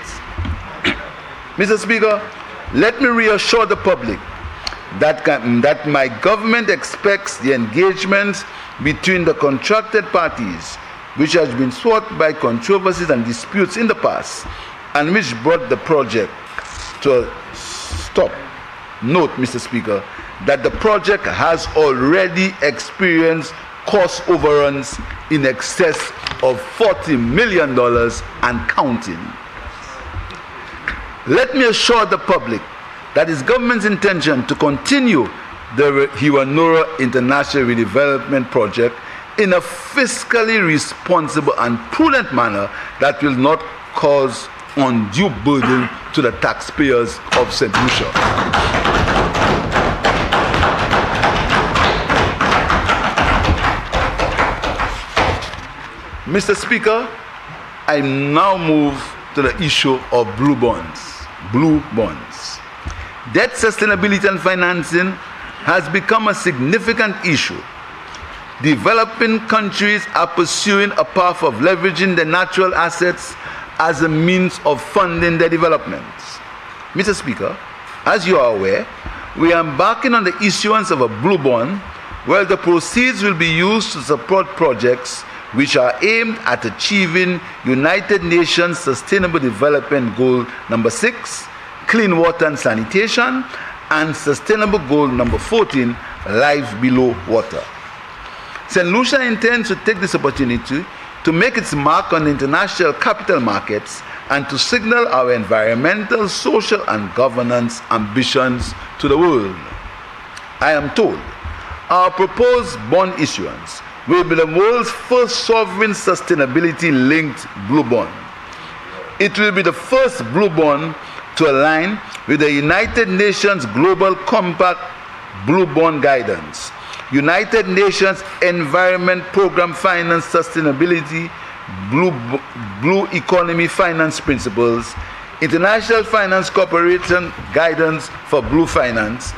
Mr. Speaker, let me reassure the public that my government expects the engagement between the contracted parties, which has been sought by controversies and disputes in the past, and which brought the project to a stop. Note, Mr. Speaker, that the project has already experienced cost overruns in excess of $40 million and counting. Let me assure the public that it's government's intention to continue the Hiwanura International Redevelopment Project in a fiscally responsible and prudent manner that will not cause undue burden to the taxpayers of St. Lucia. Mr. Speaker, I now move to the issue of blue bonds. Blue bonds. Debt sustainability and financing has become a significant issue. Developing countries are pursuing a path of leveraging their natural assets as a means of funding their development. Mr. Speaker, as you are aware, we are embarking on the issuance of a blue bond where the proceeds will be used to support projects which are aimed at achieving United Nations Sustainable Development Goal number 6, clean water and sanitation, and Sustainable Goal number 14, life below water. St. Lucia intends to take this opportunity to make its mark on the international capital markets and to signal our environmental, social, and governance ambitions to the world. I am told our proposed bond issuance will be the world's first sovereign sustainability-linked blue bond. It will be the first blue bond to align with the United Nations Global Compact Blue Bond Guidance, United Nations Environment Program Finance Sustainability Blue Economy Finance Principles, International Finance Corporation Guidance for Blue Finance,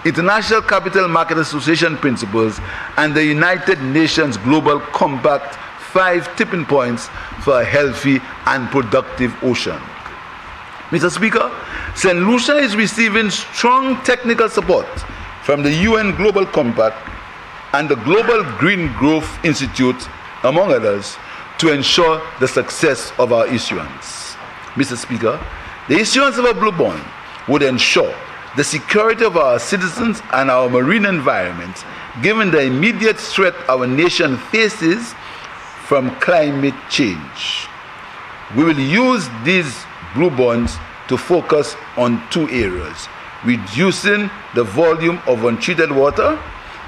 International Capital Market Association Principles, and the United Nations Global Compact 5 tipping points for a healthy and productive ocean. Mr. Speaker, St. Lucia is receiving strong technical support from the UN Global Compact and the Global Green Growth Institute, among others, to ensure the success of our issuance. Mr. Speaker, the issuance of a blue bond would ensure the security of our citizens and our marine environment, given the immediate threat our nation faces from climate change. We will use these blue bonds to focus on two areas: reducing the volume of untreated water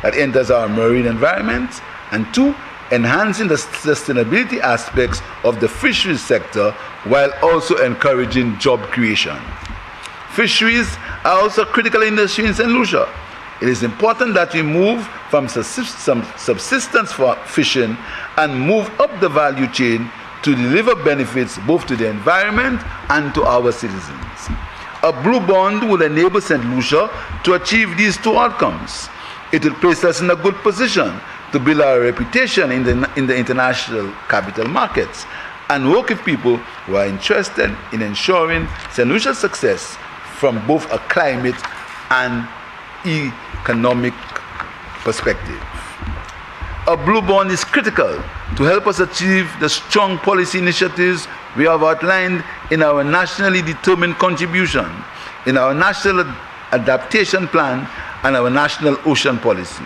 that enters our marine environment, and two, enhancing the sustainability aspects of the fisheries sector while also encouraging job creation. Fisheries are also a critical industry in St. Lucia. It is important that we move from subsistence for fishing and move up the value chain to deliver benefits both to the environment and to our citizens. A blue bond will enable St. Lucia to achieve these two outcomes. It will place us in a good position to build our reputation in the international capital markets and work with people who are interested in ensuring St. Lucia's success from both a climate and economic perspective. A blue bond is critical to help us achieve the strong policy initiatives we have outlined in our nationally determined contribution, in our national adaptation plan, and our national ocean policy.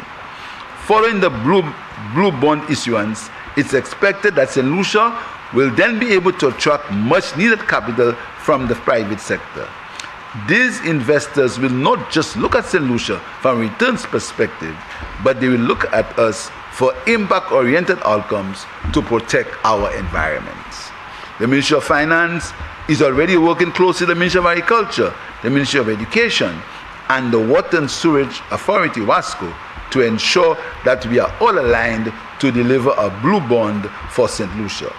Following the blue bond issuance, it's expected that St. Lucia will then be able to attract much needed capital from the private sector. These investors will not just look at St. Lucia from a returns perspective, but they will look at us for impact-oriented outcomes to protect our environment. The Ministry of Finance is already working closely with the Ministry of Agriculture, the Ministry of Education, and the Water and Sewerage Authority, WASCO, to ensure that we are all aligned to deliver a blue bond for St. Lucia.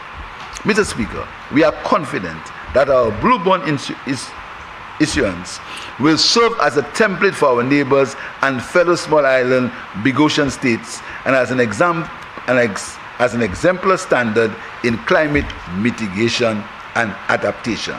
Mr. Speaker, we are confident that our blue bond issuance will serve as a template for our neighbors and fellow small island big ocean states, and as an exemplar standard in climate mitigation and adaptation.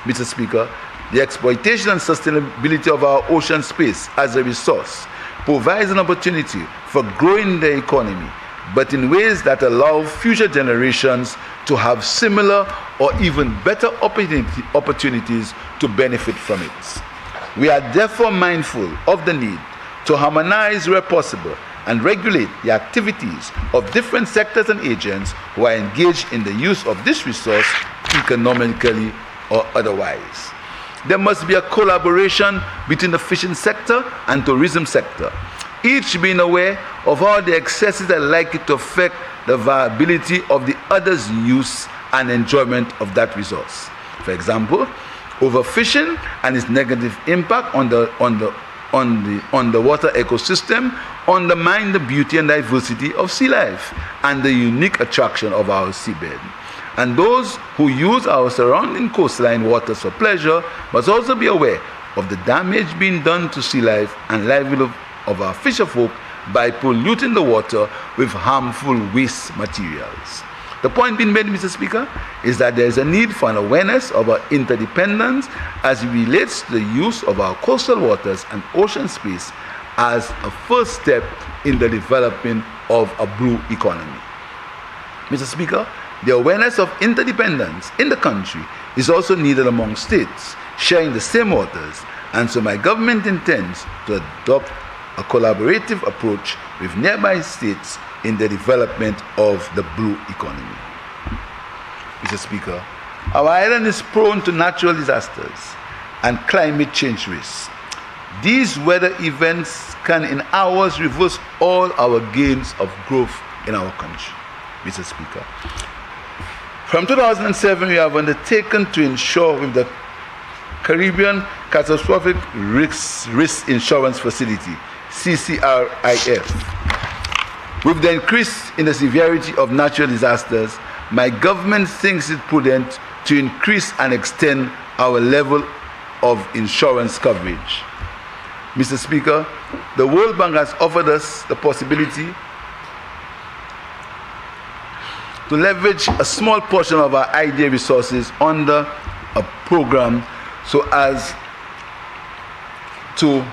Mr. Speaker, The exploitation and sustainability of our ocean space as a resource provides an opportunity for growing the economy, but in ways that allow future generations to have similar or even better opportunities to benefit from it. We are therefore mindful of the need to harmonize where possible and regulate the activities of different sectors and agents who are engaged in the use of this resource economically or otherwise. There must be a collaboration between the fishing sector and tourism sector, each being aware of how the excesses are likely to affect the viability of the other's use and enjoyment of that resource. For example, overfishing and its negative impact on the water ecosystem undermine the beauty and diversity of sea life and the unique attraction of our seabed. And those who use our surrounding coastline waters for pleasure must also be aware of the damage being done to sea life and livelihood of our fisherfolk by polluting the water with harmful waste materials. The point being made, Mr. Speaker, is that there is a need for an awareness of our interdependence as it relates to the use of our coastal waters and ocean space as a first step in the development of a blue economy. Mr. Speaker, the awareness of interdependence in the country is also needed among states sharing the same waters, and so my government intends to adopt a collaborative approach with nearby states in the development of the blue economy. Mr. Speaker, our island is prone to natural disasters and climate change risks. These weather events can in hours reverse all our gains of growth in our country. Mr. Speaker, from 2007 we have undertaken to insure with the Caribbean Catastrophic Risk Insurance Facility, CCRIF. With the increase in the severity of natural disasters, my government thinks it prudent to increase and extend our level of insurance coverage. Mr. Speaker, the World Bank has offered us the possibility to leverage a small portion of our IDA resources under a program so as to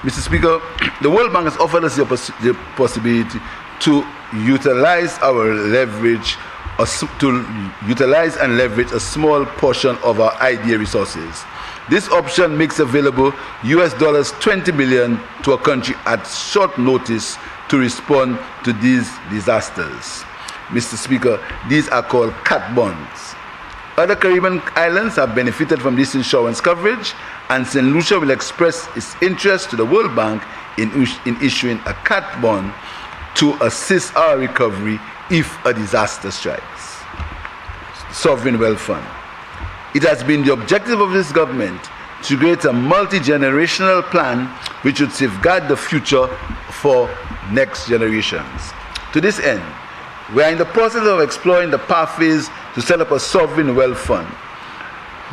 Mr. Speaker, the World Bank has offered us the possibility to utilize our leverage, and leverage a small portion of our IDA resources. This option makes available US $20 billion to a country at short notice to respond to these disasters. Mr. Speaker, these are called cat bonds. Other Caribbean islands have benefited from this insurance coverage, and St. Lucia will express its interest to the World Bank in issuing a cat bond to assist our recovery if a disaster strikes. Sovereign Wealth Fund. It has been the objective of this government to create a multi-generational plan which would safeguard the future for next generations. To this end, we are in the process of exploring the pathways to set up a sovereign wealth fund.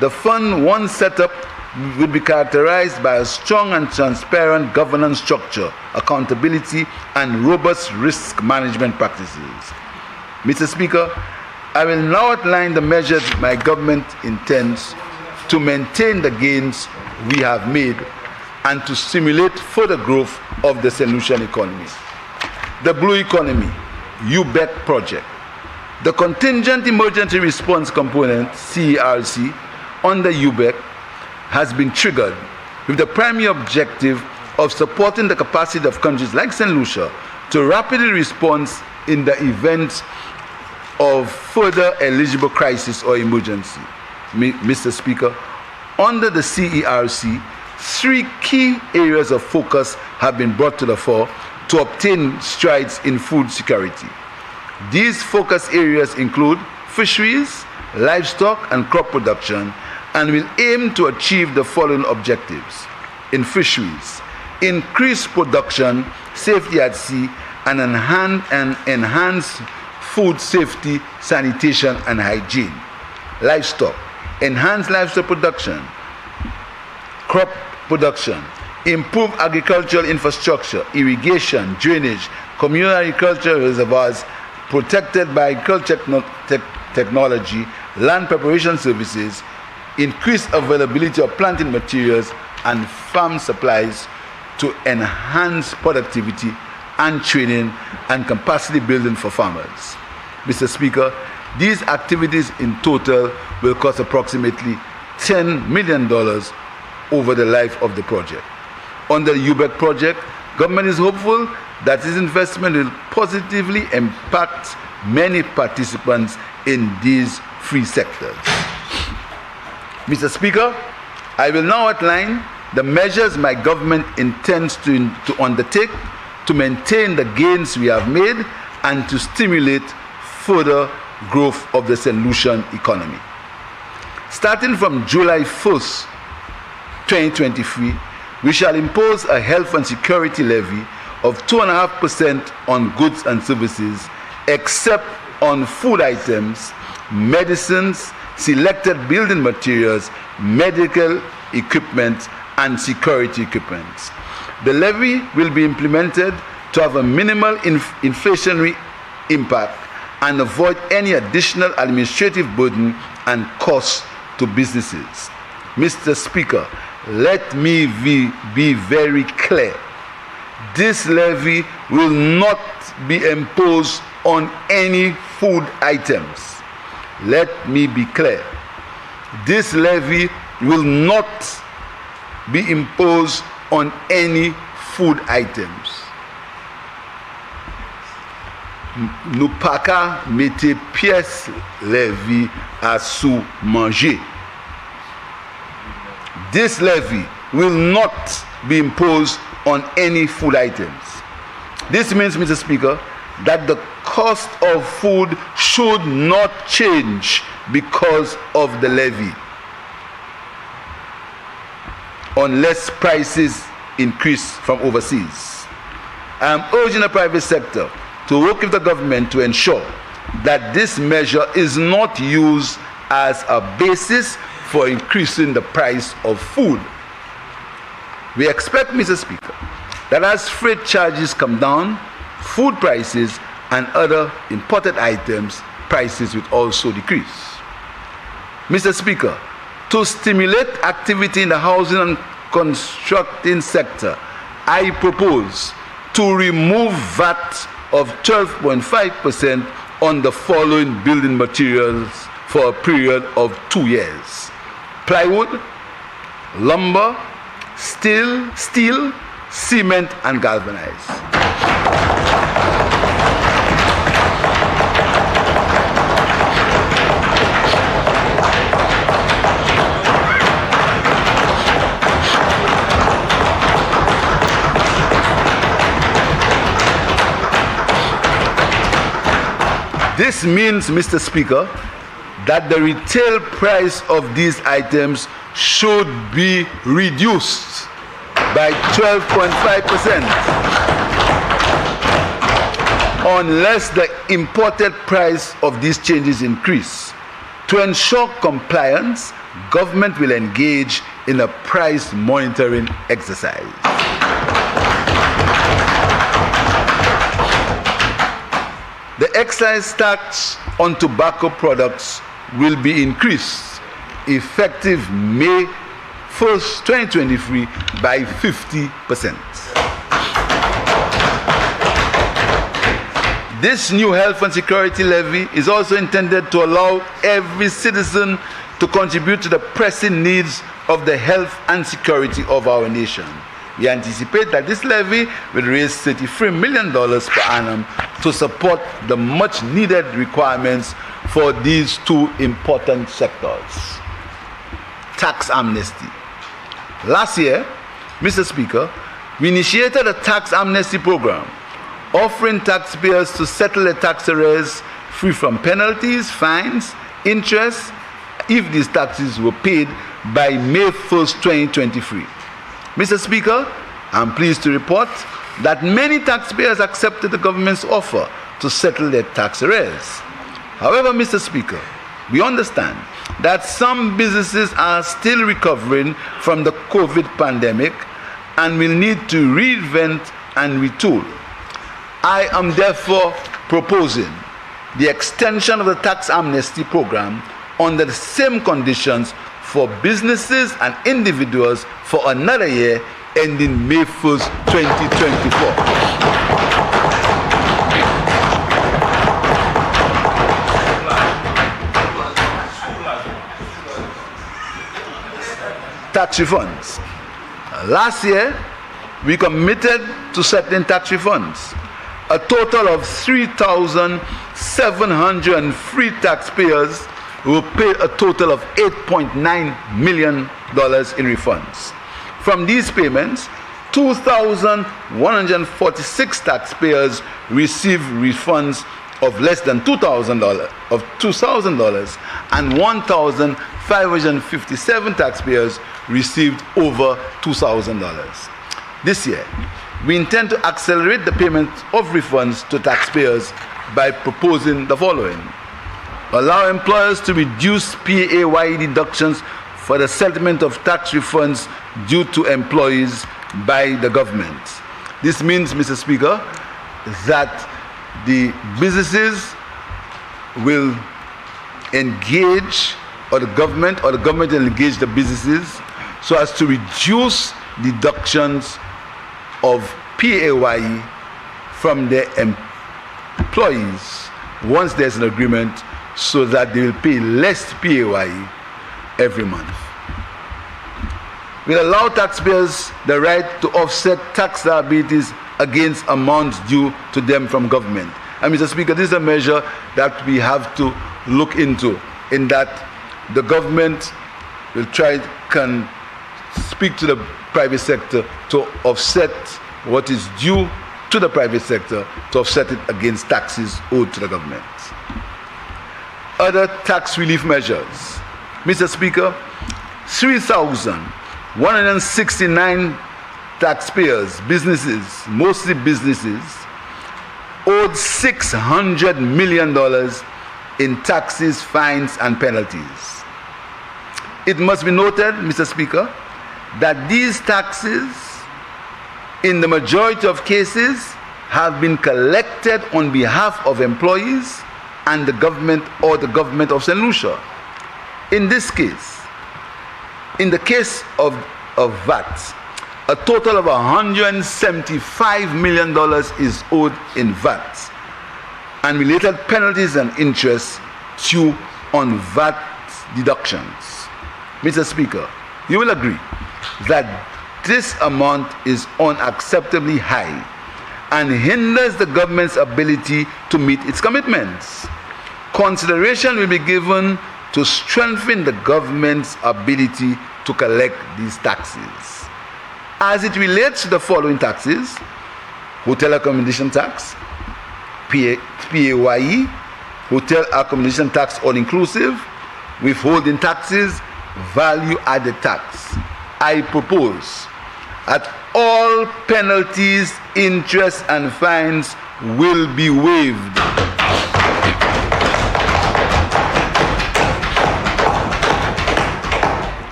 The fund, once set up, would be characterized by a strong and transparent governance structure, accountability, and robust risk management practices. Mr. Speaker, I will now outline the measures my government intends to maintain the gains we have made and to stimulate further growth of the St. Lucian economy. The Blue Economy, UBEC project. The Contingent Emergency Response Component, CERC, under UBEC has been triggered with the primary objective of supporting the capacity of countries like St. Lucia to rapidly respond in the event of further eligible crisis or emergency. Mr. Speaker, under the CERC, 3 key areas of focus have been brought to the fore to obtain strides in food security. These focus areas include fisheries, livestock, and crop production, and will aim to achieve the following objectives. In fisheries, increase production, safety at sea, and enhance food safety, sanitation, and hygiene. Livestock, enhance livestock production, crop production, improve agricultural infrastructure, irrigation, drainage, communal agricultural reservoirs protected by agricultural technology, land preparation services, increased availability of planting materials and farm supplies to enhance productivity and training and capacity building for farmers. Mr. Speaker, these activities in total will cost approximately $10 million over the life of the project. Under the UBEC project, government is hopeful that this investment will positively impact many participants in these three sectors. Mr. Speaker, I will now outline the measures my government intends to undertake to maintain the gains we have made and to stimulate further growth of the St. Lucian economy. Starting from July 1st, 2023, we shall impose a health and security levy of 2.5% on goods and services, except on food items, medicines, selected building materials, medical equipment, and security equipment. The levy will be implemented to have a minimal inflationary impact and avoid any additional administrative burden and costs to businesses. Mr. Speaker, let me be very clear. This levy will not be imposed on any food items. Let me be clear. This levy will not be imposed on any food items. Nous pas qu'à mettre pièce levy à sous-manger. This levy will not be imposed on any food items. This means, Mr. Speaker, that the cost of food should not change because of the levy, unless prices increase from overseas. I am urging the private sector to work with the government to ensure that this measure is not used as a basis for increasing the price of food. We expect, Mr. Speaker, that as freight charges come down, food prices and other imported items prices will also decrease. Mr. Speaker, to stimulate activity in the housing and constructing sector, I propose to remove VAT of 12.5% on the following building materials for a period of 2 years: plywood, lumber, steel, cement, and galvanized. This means, Mr. Speaker, that the retail price of these items should be reduced by 12.5% unless the imported price of these changes increase. To ensure compliance, government will engage in a price monitoring exercise. The excise tax on tobacco products will be increased effective May 1st, 2023 by 50%. This new health and security levy is also intended to allow every citizen to contribute to the pressing needs of the health and security of our nation. We anticipate that this levy will raise $33 million per annum to support the much needed requirements for these two important sectors. Tax amnesty. Last year, Mr. Speaker, we initiated a tax amnesty program offering taxpayers to settle their tax arrears free from penalties, fines, interest, if these taxes were paid by May 1st, 2023. Mr. Speaker, I am pleased to report that many taxpayers accepted the government's offer to settle their tax arrears. However, Mr. Speaker, we understand that some businesses are still recovering from the COVID pandemic and will need to reinvent and retool. I am therefore proposing the extension of the tax amnesty program under the same conditions for businesses and individuals for another year ending May 1st, 2024. Tax refunds. Last year, we committed to certain tax refunds. A total of 3,703 taxpayers will pay a total of $8.9 million in refunds. From these payments, 2,146 taxpayers receive refunds of less than $2,000, and 1,557 taxpayers received over $2,000. This year, we intend to accelerate the payment of refunds to taxpayers by proposing the following. Allow employers to reduce PAYE deductions for the settlement of tax refunds due to employees by the government. This means, Mr. Speaker, that the businesses will engage, or the government will engage the businesses so as to reduce deductions of PAYE from their employees once there's an agreement, so that they will pay less PAYE every month. We'll allow taxpayers the right to offset tax liabilities against amounts due to them from government. And Mr. Speaker, this is a measure that we have to look into, in that the government will can speak to the private sector to offset what is due to the private sector, to offset it against taxes owed to the government. Other tax relief measures. Mr. Speaker, 3,169 taxpayers, businesses, mostly businesses, owed $600 million in taxes, fines, and penalties. It must be noted, Mr. Speaker, that these taxes, in the majority of cases, have been collected on behalf of employees and the government, or the government of St. Lucia. In this case, in the case of VAT, a total of $175 million is owed in VAT and related penalties and interest due on VAT deductions. Mr. Speaker, you will agree that this amount is unacceptably high and hinders the government's ability to meet its commitments. Consideration will be given to strengthen the government's ability to collect these taxes. As it relates to the following taxes: hotel accommodation tax, PAYE, hotel accommodation tax all-inclusive, withholding taxes, value-added tax. I propose that all penalties, interest, and fines will be waived.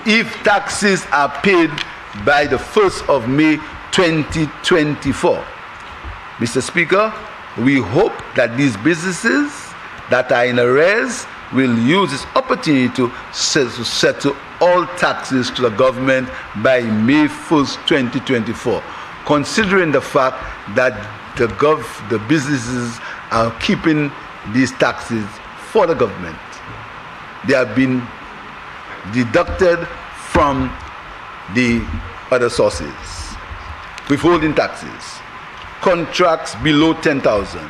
If taxes are paid by the 1st of May 2024. Mr. Speaker, we hope that these businesses that are in arrears will use this opportunity to settle all taxes to the government by May 1st, 2024, considering the fact that the businesses are keeping these taxes for the government. They have been deducted from the other sources. Withholding taxes, contracts below 10,000.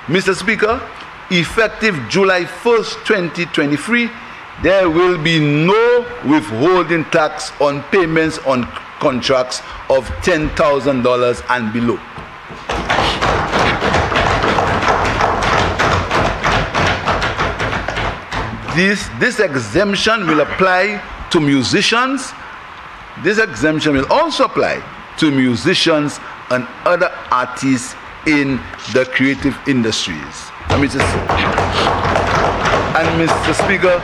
Mr. Speaker, effective July 1st, 2023, there will be no withholding tax on payments on contracts of $10,000 and below. This exemption will apply to musicians. This exemption will also apply to musicians and other artists in the creative industries. And Mr. Speaker,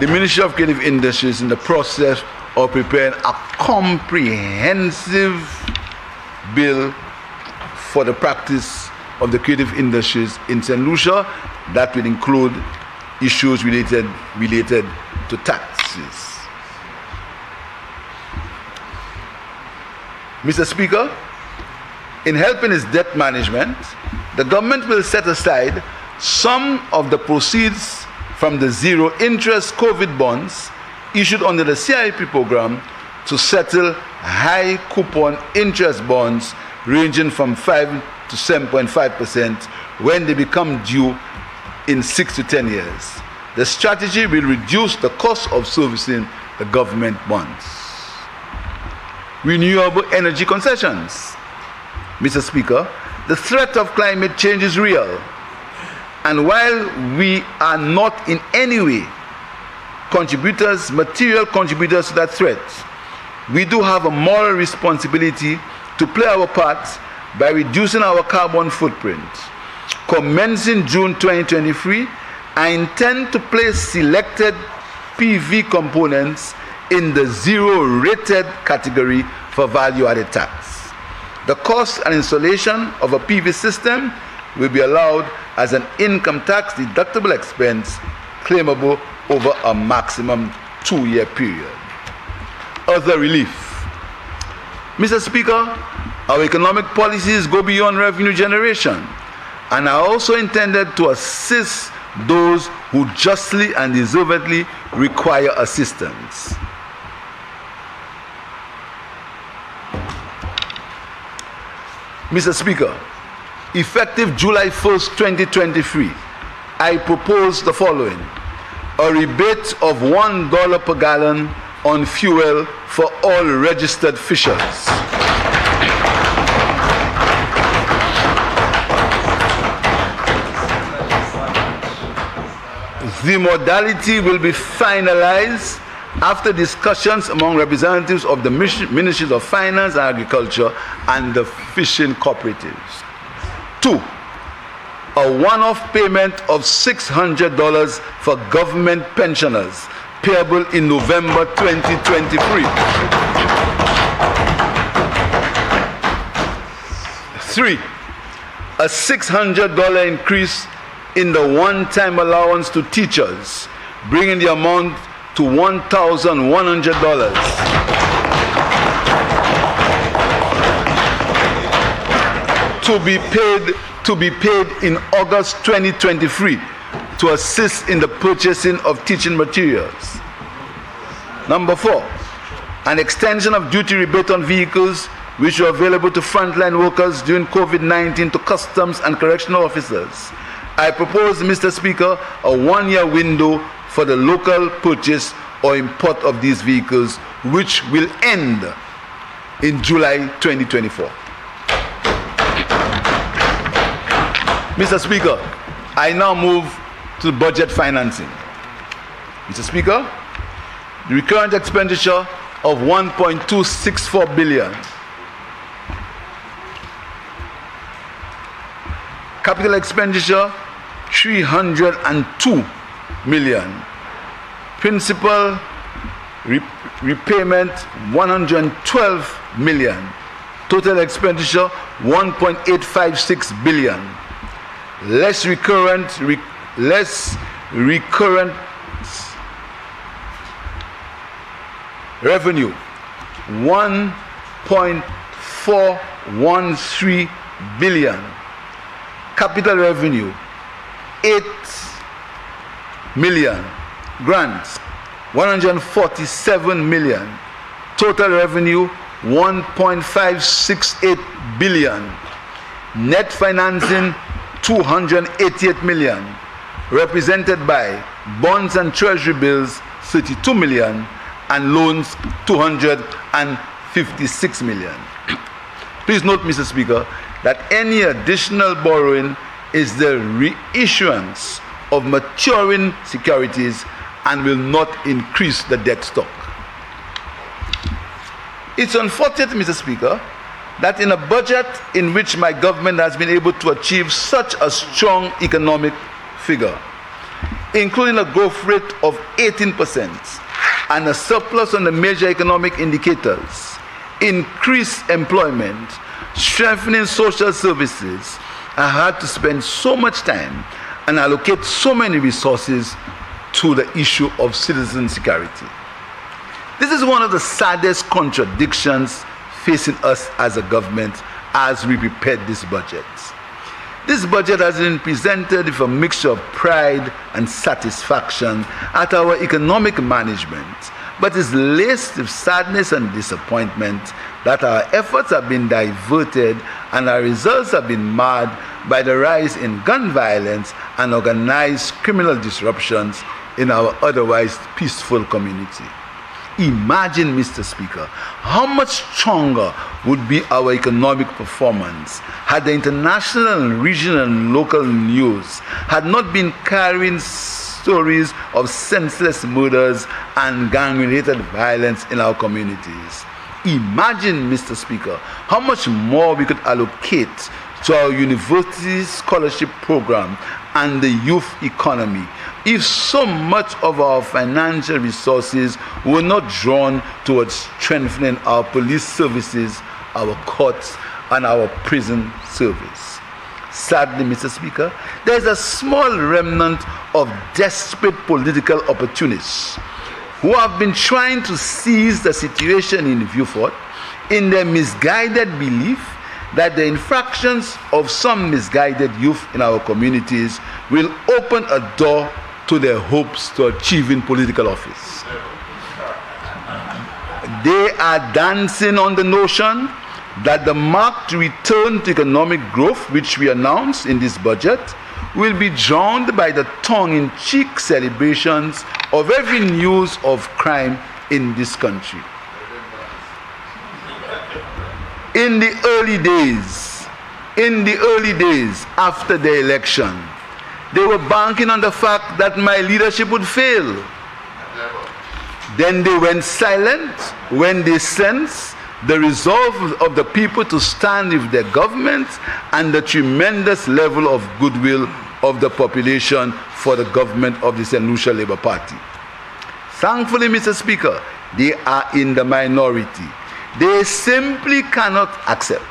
the Ministry of Creative Industries is in the process of preparing a comprehensive bill for the practice of the creative industries in St. Lucia that will include issues related to taxes. Mr. Speaker, in helping its debt management, the government will set aside some of the proceeds from the zero-interest COVID bonds issued under the CIP program to settle high-coupon interest bonds ranging from 5 to 7.5% when they become due in 6 to 10 years. The strategy will reduce the cost of servicing the government bonds. Renewable energy concessions. Mr. Speaker, the threat of climate change is real. And while we are not in any way material contributors to that threat, we do have a moral responsibility to play our part by reducing our carbon footprint. Commencing June 2023, I intend to place selected PV components in the zero-rated category for value-added tax. The cost and installation of a PV system will be allowed as an income tax deductible expense claimable over a maximum 2-year period. Other relief. Mr. Speaker, our economic policies go beyond revenue generation and are also intended to assist those who justly and deservedly require assistance. Mr. Speaker, effective July 1st, 2023, I propose the following: a rebate of $1 per gallon on fuel for all registered fishers. The modality will be finalized after discussions among representatives of the Ministries of Finance and Agriculture and the fishing cooperatives. 2, a one-off payment of $600 for government pensioners payable in November 2023. 3, a $600 increase in the one-time allowance to teachers, bringing the amount to $1,100. To be paid in August 2023 to assist in the purchasing of teaching materials. Number 4, an extension of duty rebate on vehicles which are available to frontline workers during COVID-19 to customs and correctional officers. I propose, Mr. Speaker, a 1-year window for the local purchase or import of these vehicles, which will end in July 2024. Mr. Speaker, I now move to budget financing. Mr. Speaker, the recurrent expenditure of $1.264 billion. Capital expenditure, $302 million. Principal repayment, $112 million. Total expenditure, $1.856 billion. Less recurrent revenue, $1.413 billion. Capital revenue, $8 million. Grants, $147 million. Total revenue, $1.568 billion. Net financing, $288 million, represented by bonds and treasury bills, $32 million, and loans, $256 million. Please note, Mr. Speaker, that any additional borrowing is the reissuance of maturing securities and will not increase the debt stock. It's unfortunate, Mr. Speaker, that in a budget in which my government has been able to achieve such a strong economic figure, including a growth rate of 18% and a surplus on the major economic indicators, increased employment, strengthening social services, I had to spend so much time and allocate so many resources to the issue of citizen security. This is one of the saddest contradictions facing us as a government as we prepared this budget. This budget has been presented with a mixture of pride and satisfaction at our economic management, but is laced with sadness and disappointment that our efforts have been diverted and our results have been marred by the rise in gun violence and organized criminal disruptions in our otherwise peaceful community. Imagine, Mr. Speaker, how much stronger would be our economic performance had the international and regional and local news had not been carrying stories of senseless murders and gang-related violence in our communities. Imagine, Mr. Speaker, how much more we could allocate to our university scholarship program and the youth economy if so much of our financial resources were not drawn towards strengthening our police services, our courts, and our prison service. Sadly, Mr. Speaker, there is a small remnant of desperate political opportunists who have been trying to seize the situation in Beaufort in their misguided belief that the infractions of some misguided youth in our communities will open a door to their hopes to achieving political office. They are dancing on the notion that the marked return to economic growth, which we announced in this budget, will be drowned by the tongue-in-cheek celebrations of every news of crime in this country. In the early days after the election, they were banking on the fact that my leadership would fail. Then they went silent when they sensed the resolve of the people to stand with their government and the tremendous level of goodwill of the population for the government of the St. Lucia Labour Party. Thankfully, Mr. Speaker, they are in the minority. They simply cannot accept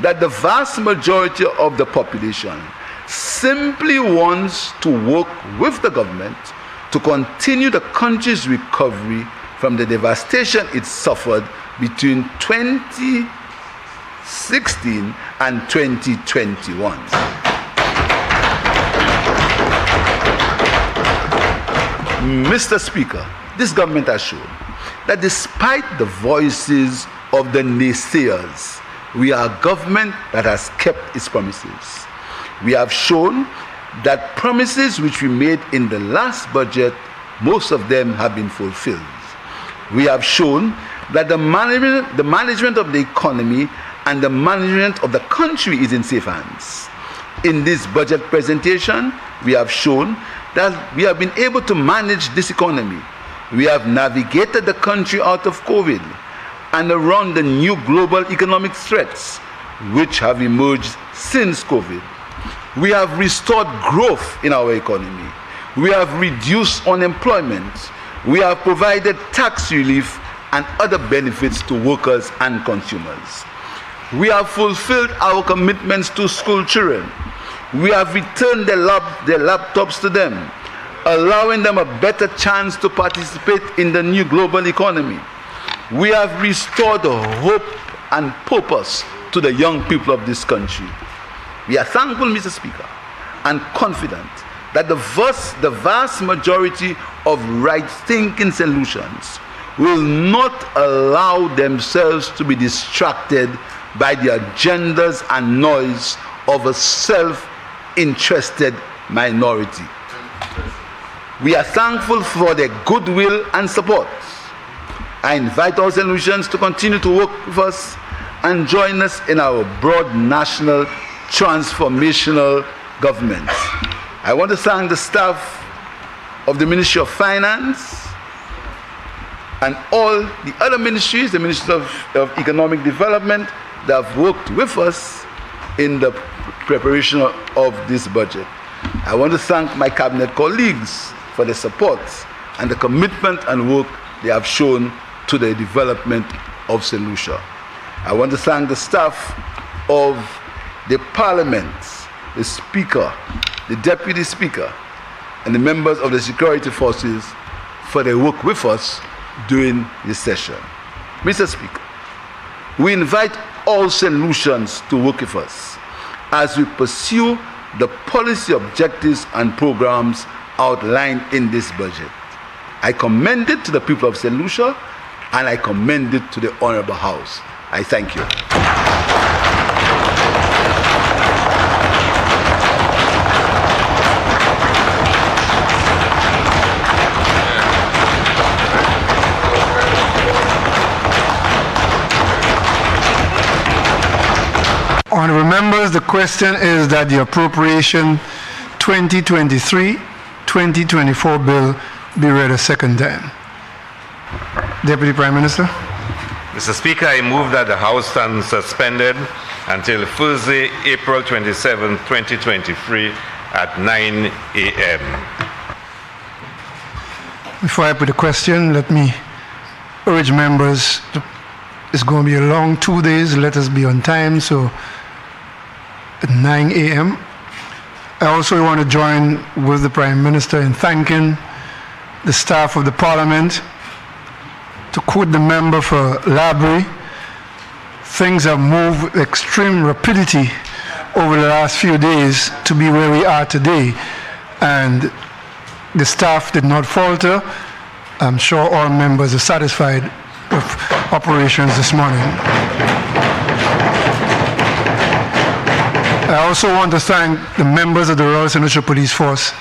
that the vast majority of the population simply wants to work with the government to continue the country's recovery from the devastation it suffered between 2016 and 2021. Mr. Speaker, this government has shown that despite the voices of the naysayers, we are a government that has kept its promises. We have shown that promises which we made in the last budget, most of them have been fulfilled. We have shown that the management of the economy and the management of the country is in safe hands. In this budget presentation, we have shown that we have been able to manage this economy. We have navigated the country out of COVID and around the new global economic threats which have emerged since COVID. We have restored growth in our economy. We have reduced unemployment. We have provided tax relief and other benefits to workers and consumers. We have fulfilled our commitments to school children. We have returned their laptops to them, allowing them a better chance to participate in the new global economy. We have restored hope and purpose to the young people of this country. We are thankful, Mr. Speaker, and confident that the vast majority of right-thinking solutions will not allow themselves to be distracted by the agendas and noise of a self-interested minority. We are thankful for their goodwill and support. I invite all solutions to continue to work with us and join us in our broad national transformational government. I want to thank the staff of the Ministry of Finance and all the other ministries, the Ministry of Economic Development, that have worked with us in the preparation of this budget. I want to thank my cabinet colleagues for their support and the commitment and work they have shown to the development of St. Lucia. I want to thank the staff of the Parliament, the Speaker, the Deputy Speaker, and the members of the security forces for their work with us during this session. Mr. Speaker, we invite all solutions to work with us as we pursue the policy objectives and programs outlined in this budget. I commend it to the people of St. Lucia, and I commend it to the Honorable House. I thank you. Honorable members, the question is that the appropriation 2023-2024 bill be read a second time. Deputy Prime Minister. Mr. Speaker, I move that the House stand suspended until Thursday, April 27, 2023 at 9 a.m. Before I put the question, let me urge members, it's going to be a long 2 days, let us be on time, so at 9 a.m. I also want to join with the Prime Minister in thanking the staff of the Parliament. To quote the member for Labrie, things have moved with extreme rapidity over the last few days to be where we are today, and the staff did not falter. I'm sure all members are satisfied with operations this morning. I also want to thank the members of the Royal St. Lucia Police Force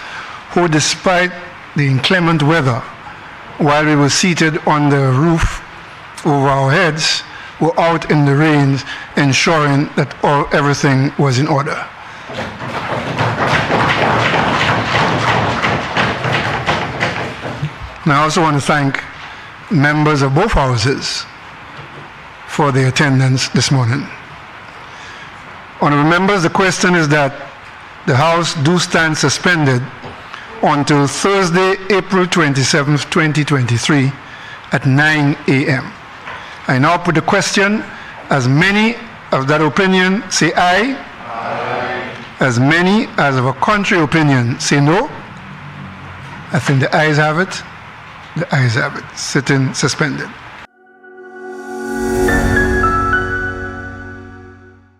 who, despite the inclement weather, while we were seated on the roof over our heads, were out in the rain ensuring that everything was in order. And I also want to thank members of both houses for their attendance this morning. Honourable members, the question is that the House do stand suspended until Thursday, April 27, 2023 at 9 a.m. I now put the question. As many of that opinion say aye. Aye. As many as of a contrary opinion say no. I think the ayes have it. The ayes have it. Sitting suspended.